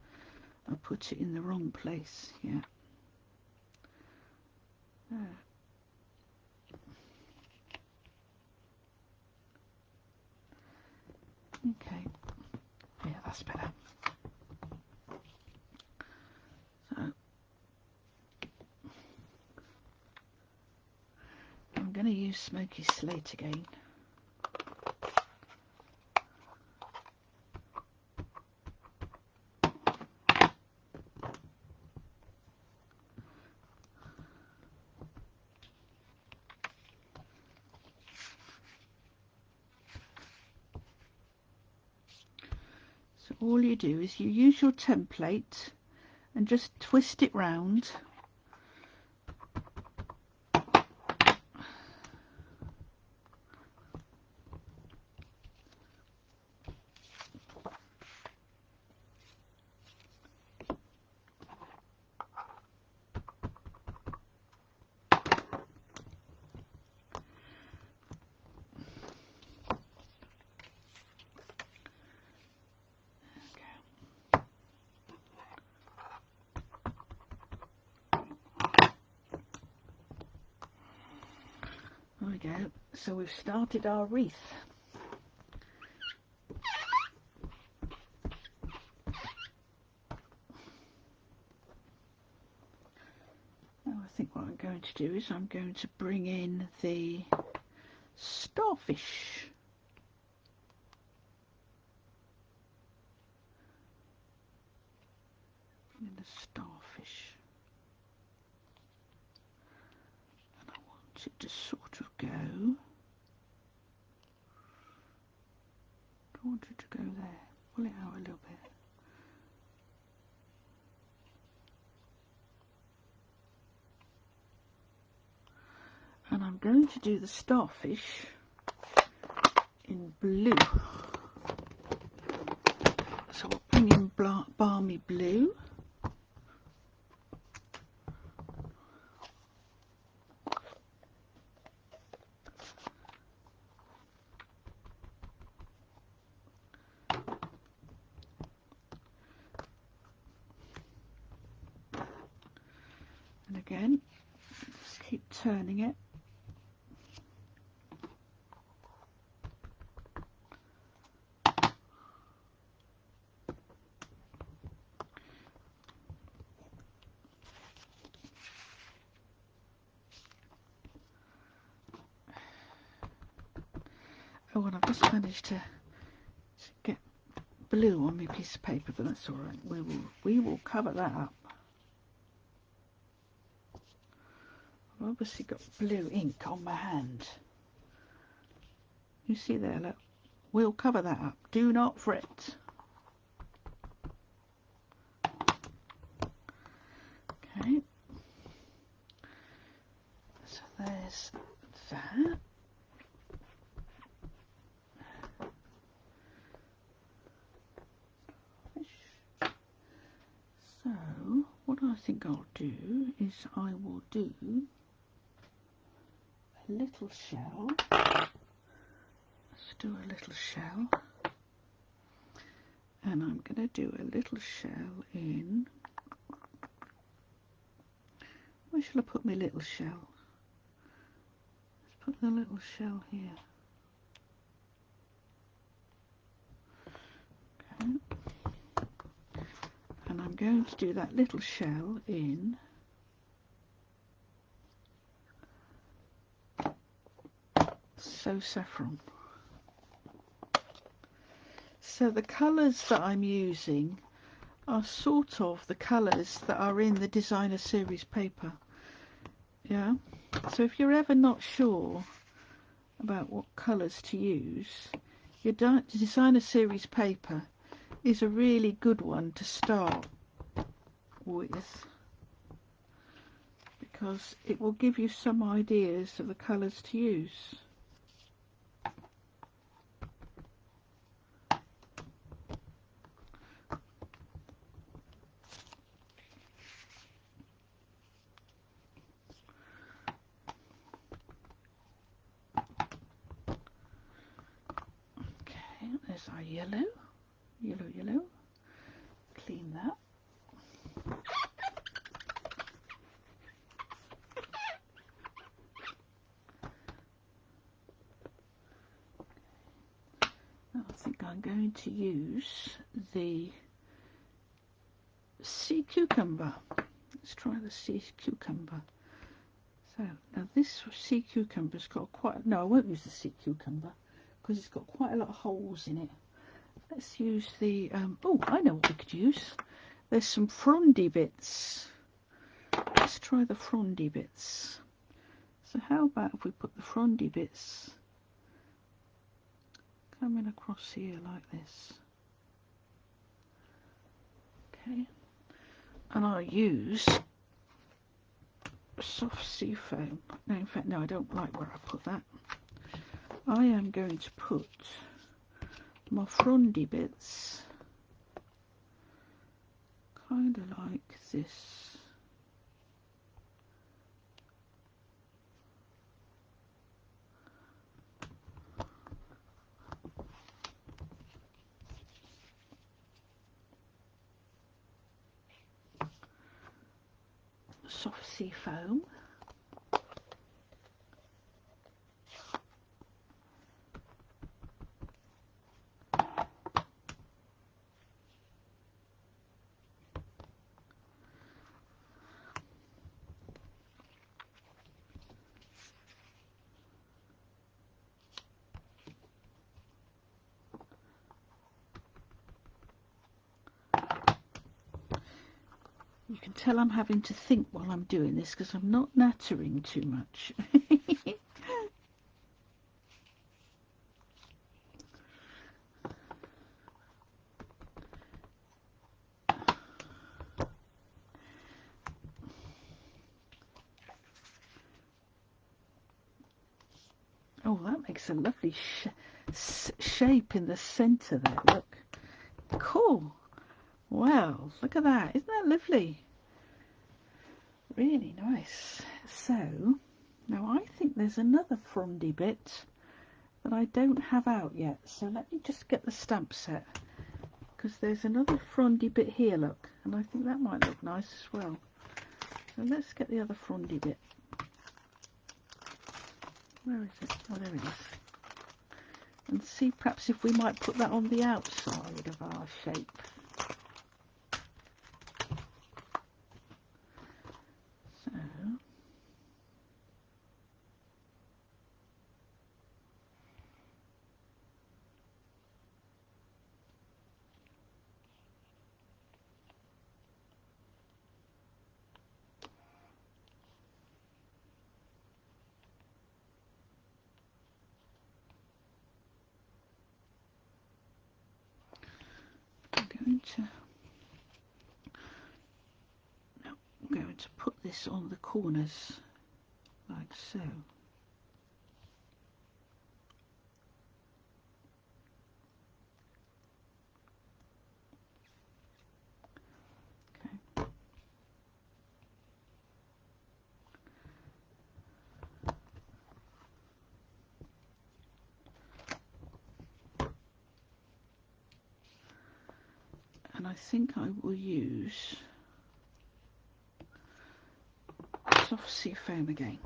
I put it in the wrong place. Yeah. Okay. Yeah, that's better. So I'm going to use Smoky Slate again. So all you do is you use your template and just twist it round. There we go. So we've started our wreath. going to do is I'm going to bring in the starfish. In the starfish. And I want it to sort of go. I want it to go there. Pull it out a little bit. And I'm going to do the starfish in blue. So we'll bring in balmy blue. And again, just keep turning it. Oh, and I've just managed to get blue on my piece of paper, but that's all right. We will cover that up. I've obviously got blue ink on my hand. You see there, look. We'll cover that up. Do not fret. Okay. So there's that. So, what I think I'll do is I will do a little shell. Let's do a little shell. And I'm going to do a little shell in... Where shall I put my little shell? Let's put the little shell here. Okay. And I'm going to do that little shell in So Saffron. So the colours that I'm using are sort of the colours that are in the designer series paper. Yeah. So if you're ever not sure about what colours to use, your designer series paper is a really good one to start with, because it will give you some ideas of the colours to use. Okay, there's our yellow. Yellow. Clean that. Now I think I'm going to use the sea cucumber. Let's try the sea cucumber. So now this sea cucumber's got quite... No, I won't use the sea cucumber because it's got quite a lot of holes in it. Let's use the... oh, I know what we could use. There's some frondy bits. Let's try the frondy bits. So how about if we put the frondy bits coming across here like this? Okay. And I'll use soft sea foam. No, in fact, no, I don't like where I put that. I am going to put my frondy bits kind of like this. Soft sea foam. can tell I'm having to think while I'm doing this because I'm not nattering too much. Oh, that makes a lovely shape in the centre there, look. Cool. Wow, look at that. Isn't that lovely? Really nice. So, now I think there's another frondy bit that I don't have out yet. So let me just get the stamp set. Because there's another frondy bit here, look. And I think that might look nice as well. So let's get the other frondy bit. Where is it? Oh, there it is. And see perhaps if we might put that on the outside of our shape. So, I'm going to put this on the corners like so. Okay. And I think I will use soft sea foam again.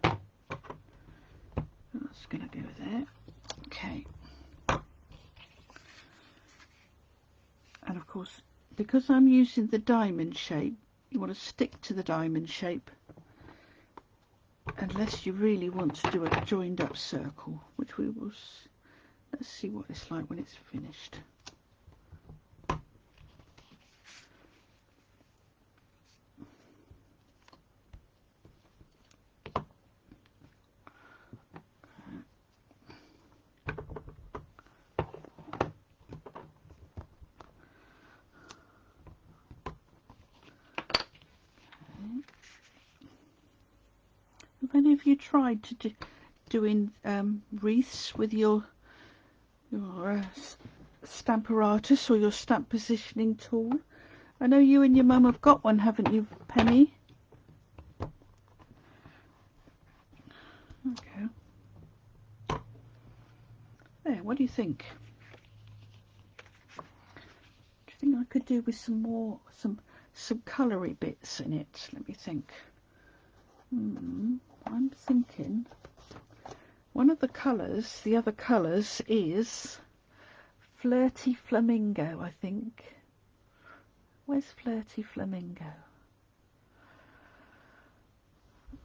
That's going to go there. Okay. And of course, because I'm using the diamond shape, you want to stick to the diamond shape unless you really want to do a joined up circle, which we will. Let's see what it's like when it's finished. Have any of you tried to doing wreaths with your Stamparatus or your stamp positioning tool? I know you and your mum have got one, haven't you, Penny? Okay. There, what do you think? Do you think I could do with some more, some coloury bits in it? Let me think. I'm thinking one of the colours, the other colours, is Flirty Flamingo, I think. Where's Flirty Flamingo?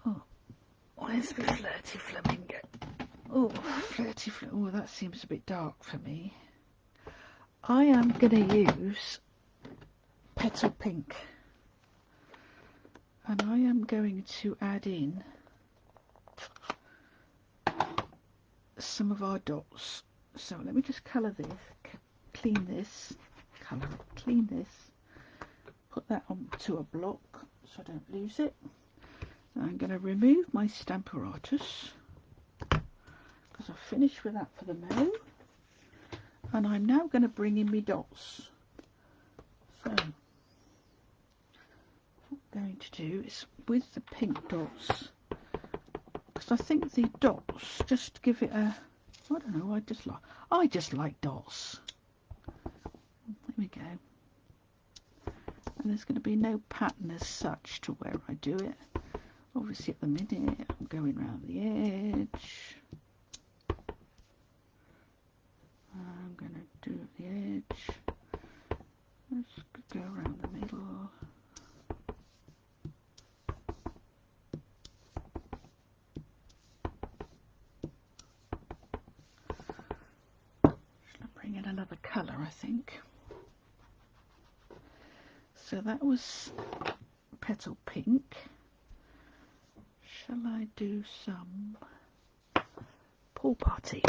Oh, where's the Flirty Flamingo? Oh, Flirty Flamingo. Oh, that seems a bit dark for me. I am going to use Petal Pink. And I am going to add in some of our dots. So let me just colour this, clean this, clean this, put that onto a block so I don't lose it. I'm going to remove my Stamparatus because I've finished with that for the moment. And I'm now going to bring in my dots. So what I'm going to do is with the pink dots, because I think the dots just give it a, I don't know, I just like dots. There we go. And there's going to be no pattern as such to where I do it. Obviously at the minute I'm going around the edge. I'm going to do the edge. Let's go around the middle. Should I bring in another colour, I think. So that was petal pink. Shall I do some pool party?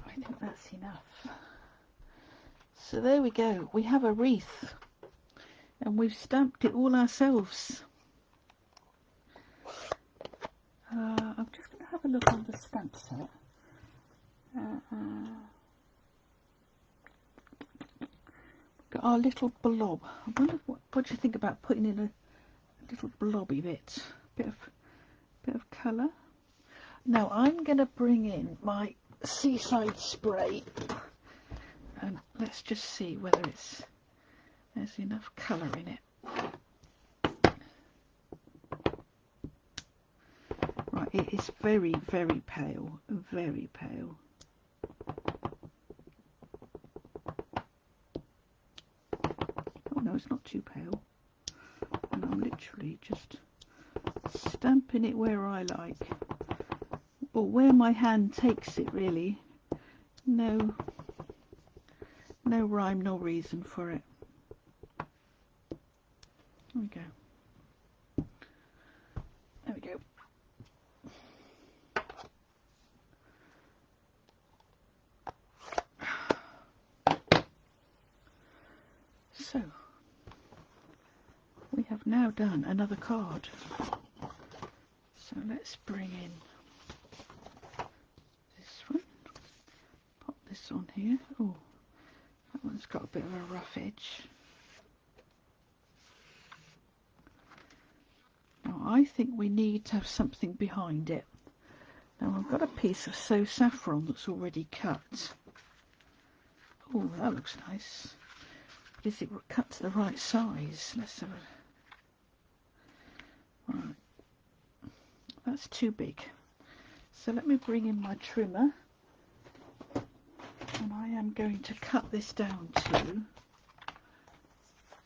I think that's enough. So there we go, we have a wreath and we've stamped it all ourselves. I'm just going to have a look on the stamp set. Got our little blob. I wonder what do you think about putting in a little blobby bit of colour. Now I'm going to bring in my Seaside spray and let's just see whether there's enough colour in it. Right, it is very, very pale, very pale. Oh no, it's not too pale. And I'm literally just stamping it where I like, or where my hand takes it really. No rhyme, no reason for it. There we go. There we go. So we have now done another card. So let's bring in this one. Pop this on here. Oh, that one's got a bit of a rough edge. Now I think we need to have something behind it. Now I've got a piece of So Saffron that's already cut. Oh, that looks nice. Is it cut to the right size? Let's have a... Right. That's too big. So let me bring in my trimmer. And I am going to cut this down to...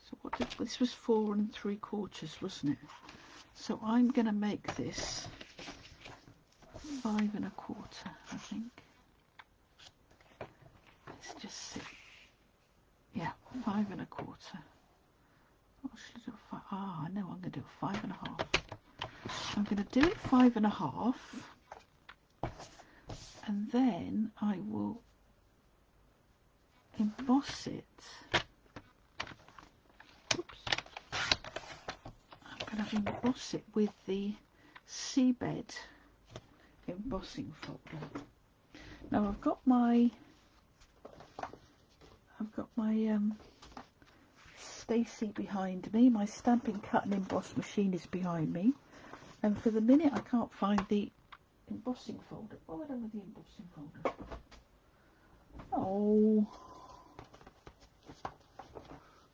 So what did... This was 4 3/4, wasn't it? So I'm going to make this 5 1/4, I think. Let's just see. Yeah, 5 1/4. What should I do? I know I'm going to do 5 1/2. I'm going to do it 5 1/2, and then I will emboss it. Oops. I'm going to emboss it with the Seabed embossing folder. Now I've got my Stacey behind me. My Stampin' Cut and Emboss machine is behind me, and for the minute I can't find the embossing folder. What have I done with the embossing folder? Oh,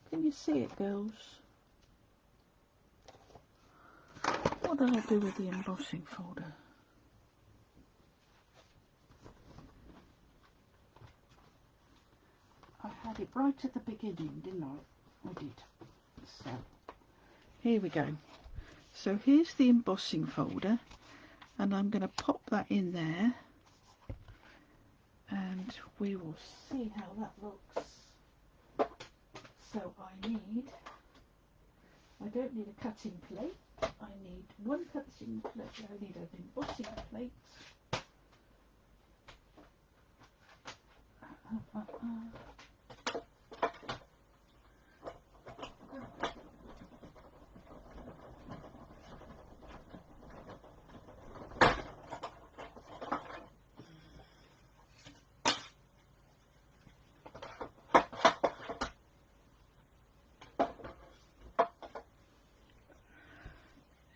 can you see it, girls? What did I do with the embossing folder? I had it right at the beginning, didn't I? I did. So here we go. So here's the embossing folder, and I'm going to pop that in there, and we will see how that looks. So I don't need a cutting plate. I need one cutting plate. I need an embossing plate.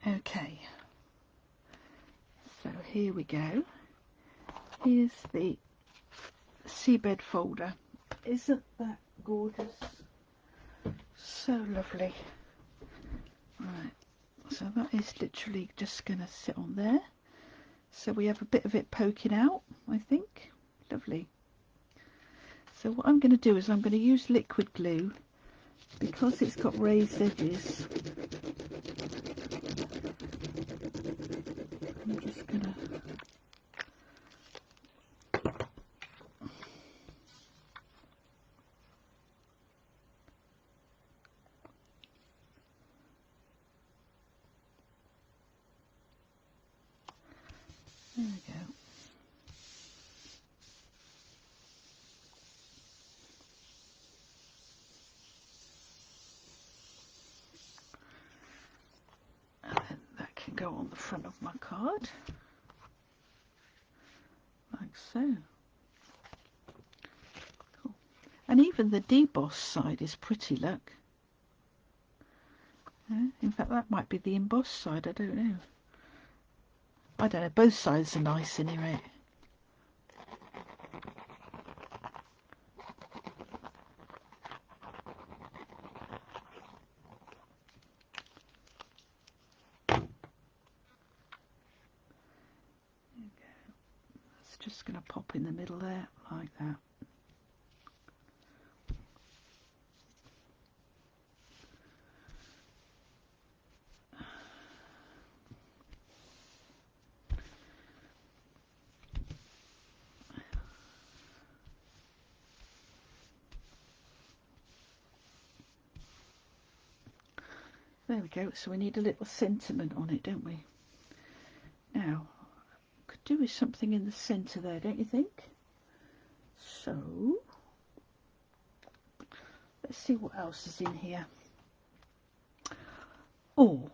Okay, so here we go. Here's the seabed folder. Isn't that gorgeous? So lovely. Right, so that is literally just going to sit on there. So we have a bit of it poking out, I think. Lovely. So what I'm going to do is I'm going to use liquid glue because it's got raised edges. I'm just going to there we go. And then that can go on the front of my card. Like so. Cool. And even the deboss side is pretty, look. Yeah, in fact, that might be the embossed side, I don't know. I don't know, both sides are nice anyway. It's just going to pop in the middle there, like that. There we go, so we need a little sentiment on it, don't we? Now, could do with something in the centre there, don't you think? So, let's see what else is in here. Oh,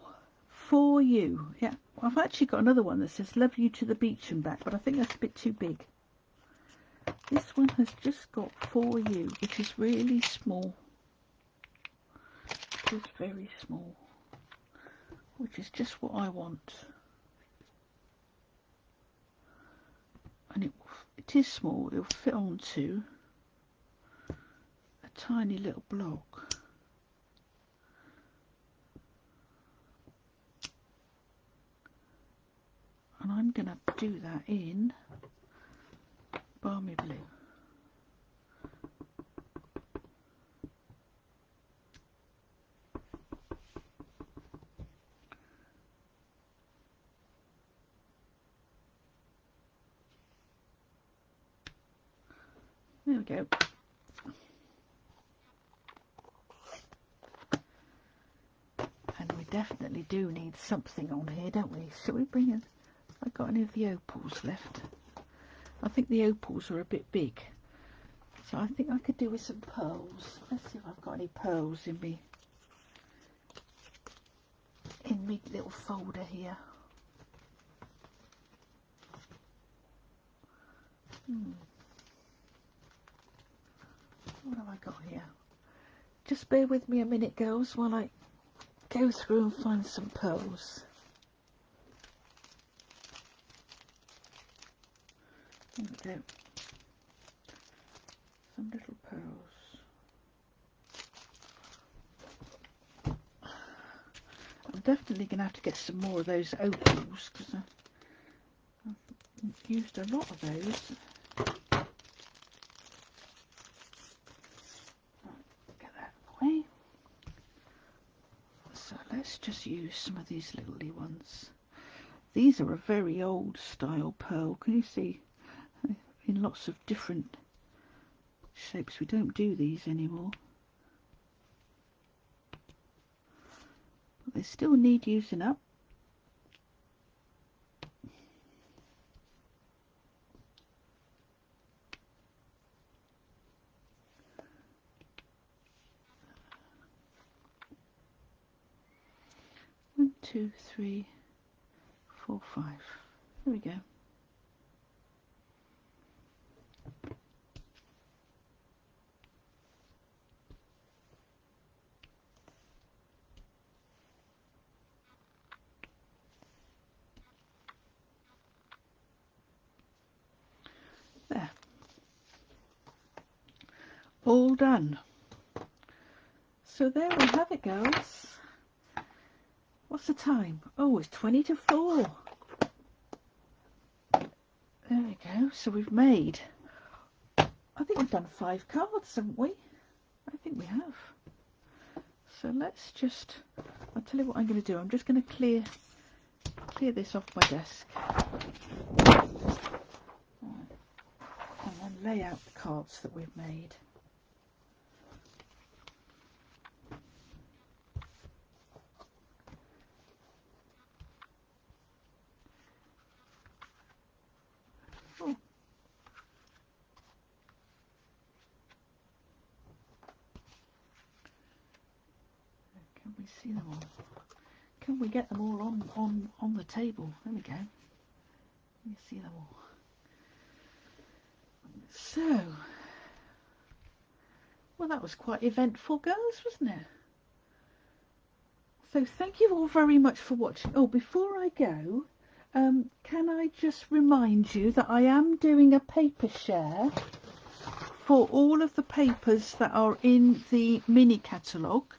for you. Yeah, well, I've actually got another one that says love you to the beach and back, but I think that's a bit too big. This one has just got for you, which is really small. It's very small, which is just what I want. And it is small, it'll fit onto a tiny little block. And I'm going to do that in Balmy Blue. There we go. And we definitely do need something on here, don't we? Shall we bring in... Have I got any of the opals left? I think the opals are a bit big. So I think I could do with some pearls. Let's see if I've got any pearls in me. In my little folder here. What have I got here? Just bear with me a minute, girls, while I go through and find some pearls. There we go. Some little pearls. I'm definitely going to have to get some more of those opals because I've used a lot of those. Get that away. So let's just use some of these little ones. These are a very old style pearl. Can you see? In lots of different shapes. We don't do these anymore. But they still need using up. One, two, three, 4, 5. There we go. all done. So there we have it, girls. What's the time? Oh, it's 20 to 4. There we go. So we've made, I think we've done 5 cards, haven't we? I think we have. So let's just, I'll tell you what I'm going to do. I'm just going to clear this off my desk. Right. And then lay out the cards that we've made. Oh. Can we see them all? Can we get them all on the table? There we go. Let me see them all. So, well, that was quite eventful, girls, wasn't it? So thank you all very much for watching. Oh, before I go, can I just remind you that I am doing a paper share for all of the papers that are in the mini catalogue.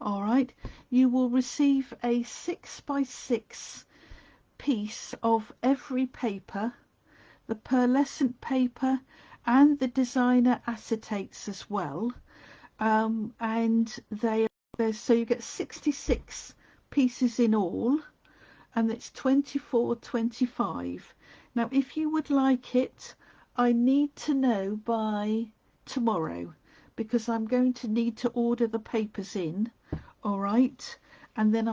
All right, you will receive a 6x6 piece of every paper, the pearlescent paper and the designer acetates as well, and so you get 66 pieces in all, and it's 24.25. Now if you would like it, I need to know by tomorrow, because I'm going to need to order the papers in. All right, and then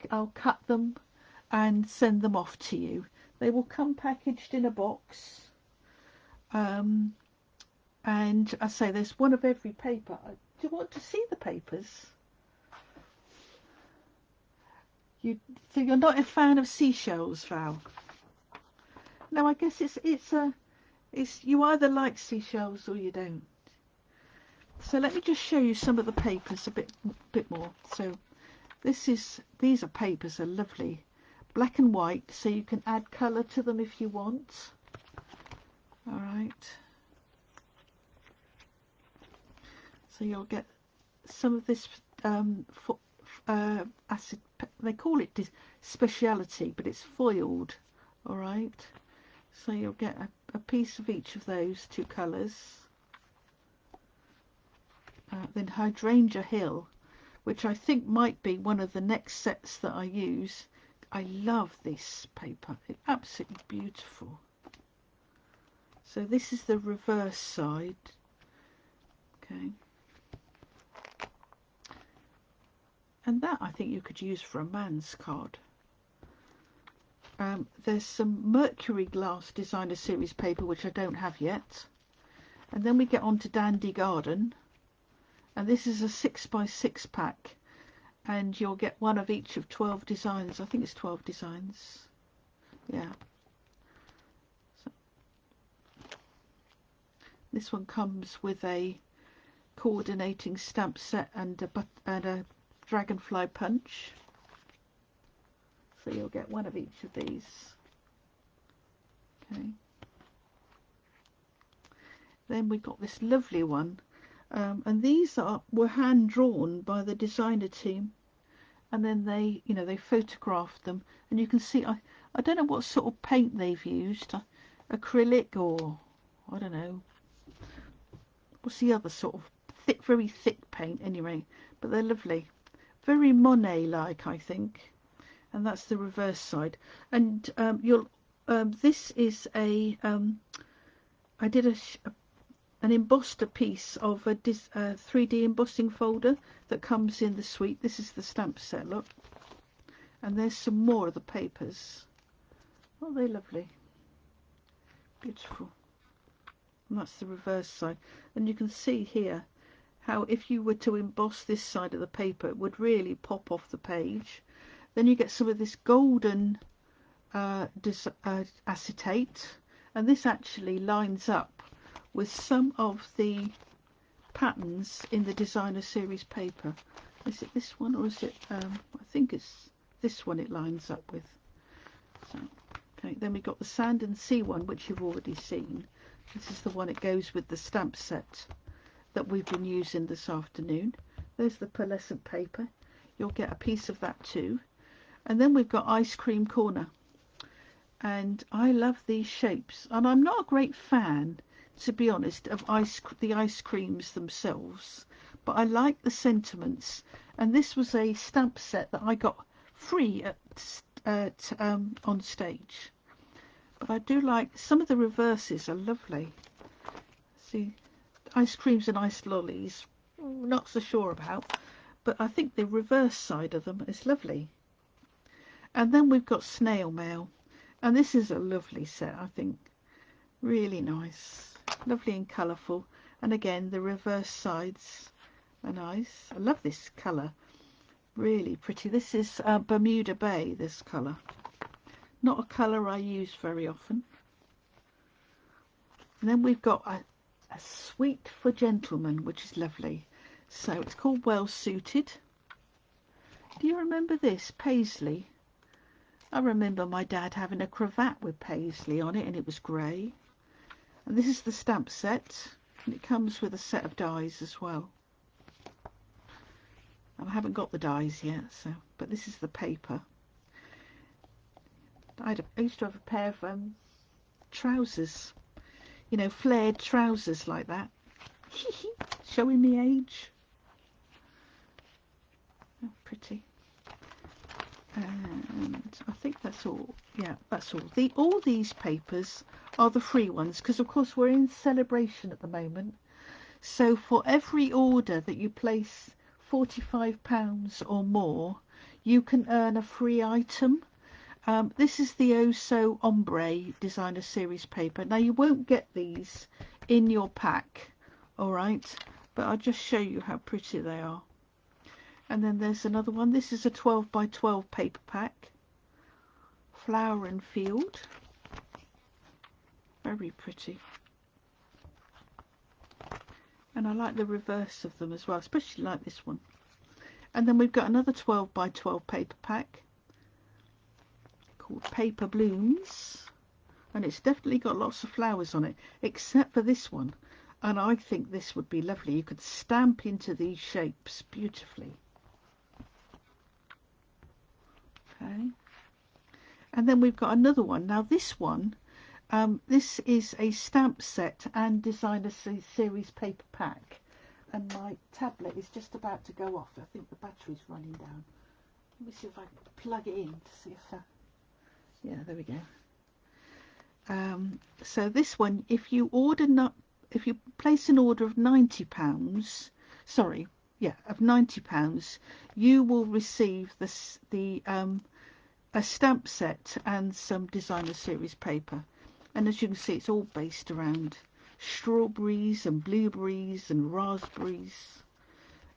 I'll cut them and send them off to you. They will come packaged in a box, and I say there's one of every paper. Do you want to see the papers? So you're not a fan of seashells, Val? No, I guess it's you either like seashells or you don't. So let me just show you some of the papers a bit more. So these are papers, are lovely, black and white, so you can add colour to them if you want. All right. So you'll get some of this acid. They call it speciality, but it's foiled. All right. So you'll get a piece of each of those 2 colours. Then Hydrangea Hill, which I think might be one of the next sets that I use. I love this paper. It's absolutely beautiful. So this is the reverse side. Okay. And that I think you could use for a man's card. There's some Mercury Glass Designer Series paper, which I don't have yet. And then we get on to Dandy Garden. And this is a 6x6 pack. And you'll get one of each of 12 designs. I think it's 12 designs. Yeah. So this one comes with a coordinating stamp set and a dragonfly punch. So you'll get one of each of these. Okay. Then we got this lovely one, and these were hand drawn by the designer team, and then they photographed them, and you can see I don't know what sort of paint they've used, acrylic or I don't know what's the other sort of very thick paint anyway, but they're lovely, very Monet like, I think. And that's the reverse side. And this is I did an embossed piece of a 3D embossing folder that comes in the suite. This is the stamp set, look. And there's some more of the papers. Oh, they're lovely. Beautiful. And that's the reverse side. And you can see here how if you were to emboss this side of the paper, it would really pop off the page. Then you get some of this golden acetate, and this actually lines up with some of the patterns in the designer series paper. Is it this one, or is it I think it's this one it lines up with. So, okay, then we got the Sand and Sea one, which you've already seen. This is the one it goes with the stamp set, that we've been using this afternoon. There's the pearlescent paper. You'll get a piece of that too. And then we've got Ice Cream Corner. And I love these shapes. And I'm not a great fan, to be honest, of the ice creams themselves. But I like the sentiments. And this was a stamp set that I got free on stage. But I do like, some of the reverses are lovely. See, ice creams and ice lollies, not so sure about, but I think the reverse side of them is lovely. And then we've got Snail Mail, and this is a lovely set, I think. Really nice, lovely and colourful. And again, the reverse sides are nice. I love this colour, really pretty. This is Bermuda Bay, this colour. Not a colour I use very often. And then we've got a Sweet for Gentlemen, which is lovely. So it's called Well Suited. Do you remember this? Paisley. I remember my dad having a cravat with Paisley on it, and it was grey. And this is the stamp set, and it comes with a set of dies as well. And I haven't got the dies yet, so, but this is the paper. I used to have a pair of trousers, you know, flared trousers like that. Showing me age. Oh, pretty. And I think that's all. Yeah, that's all. All these papers are the free ones, because of course we're in celebration at the moment. So for every order that you place £45 or more, you can earn a free item. This is the Oh Ombre Designer Series paper. Now you won't get these in your pack, alright, but I'll just show you how pretty they are. And then there's another one. This is a 12 by 12 paper pack. Flower and Field. Very pretty. And I like the reverse of them as well, especially like this one. And then we've got another 12 by 12 paper pack called Paper Blooms, and it's definitely got lots of flowers on it, except for this one. And I think this would be lovely. You could stamp into these shapes beautifully. Okay. And then we've got another one. Now this one, this is a stamp set and designer series paper pack. And my tablet is just about to go off. I think the battery's running down. Let me see if I can plug it in to see if that... Yeah, there we go. So this one, if you place an order of £90, sorry, yeah, of £90, you will receive a stamp set and some designer series paper. And as you can see, it's all based around strawberries and blueberries and raspberries.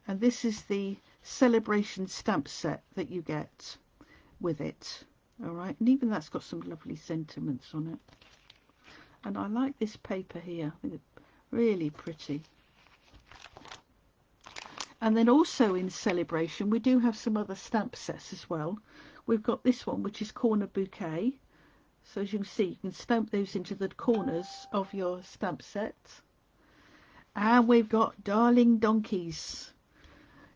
And this is the celebration stamp set that you get with it. Alright, and even that's got some lovely sentiments on it. And I like this paper here. I think it's really pretty. And then also in celebration, we do have some other stamp sets as well. We've got this one, which is Corner Bouquet. So as you can see, you can stamp those into the corners of your stamp set. And we've got Darling Donkeys.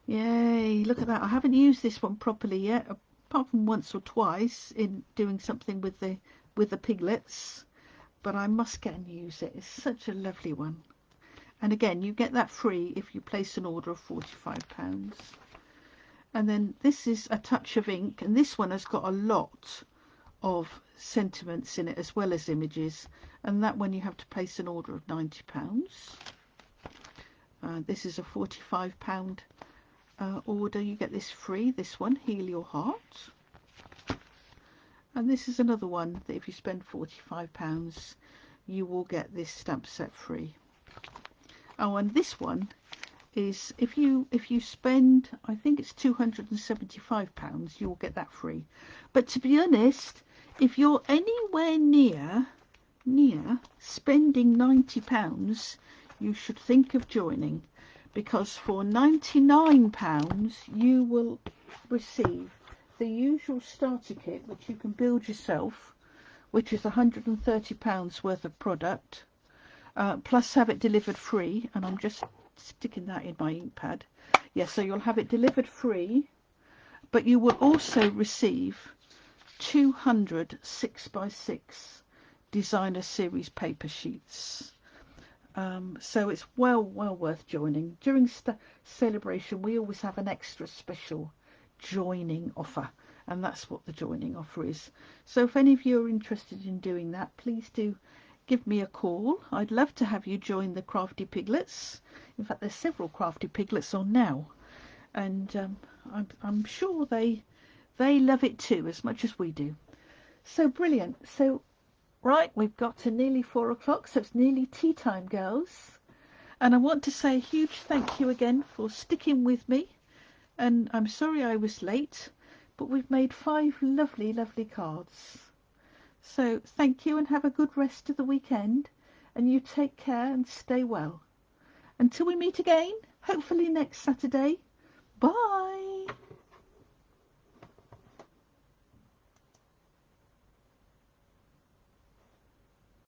Yay, look at that. I haven't used this one properly yet, apart from once or twice in doing something with the piglets. But I must get and use it. It's such a lovely one. And again, you get that free if you place an order of £45. And then this is A Touch of Ink, and this one has got a lot of sentiments in it as well as images, and that one you have to place an order of £90. This is a £45 order. You get this free, this one, Heal Your Heart. And this is another one that if you spend £45 you will get this stamp set free. Oh, and this one is if you spend, I think it's £275, you will get that free. But to be honest, if you're anywhere near spending £90, you should think of joining, because for £99 you will receive the usual starter kit, which you can build yourself, which is £130 worth of product, plus have it delivered free. And I'm just sticking that in my ink pad. Yeah, so you'll have it delivered free, but you will also receive 200 6x6 designer series paper sheets. So it's well worth joining. During celebration, we always have an extra special joining offer, and that's what the joining offer is. So if any of you are interested in doing that, please do give me a call. I'd love to have you join the Crafty Piglets. In fact, there's several Crafty Piglets on now, and I'm sure they love it too, as much as we do. So brilliant. So right, we've got to nearly 4 o'clock, so it's nearly tea time, girls. And I want to say a huge thank you again for sticking with me. And I'm sorry I was late, but we've made 5 lovely, lovely cards. So thank you and have a good rest of the weekend. And you take care and stay well. Until we meet again, hopefully next Saturday. Bye.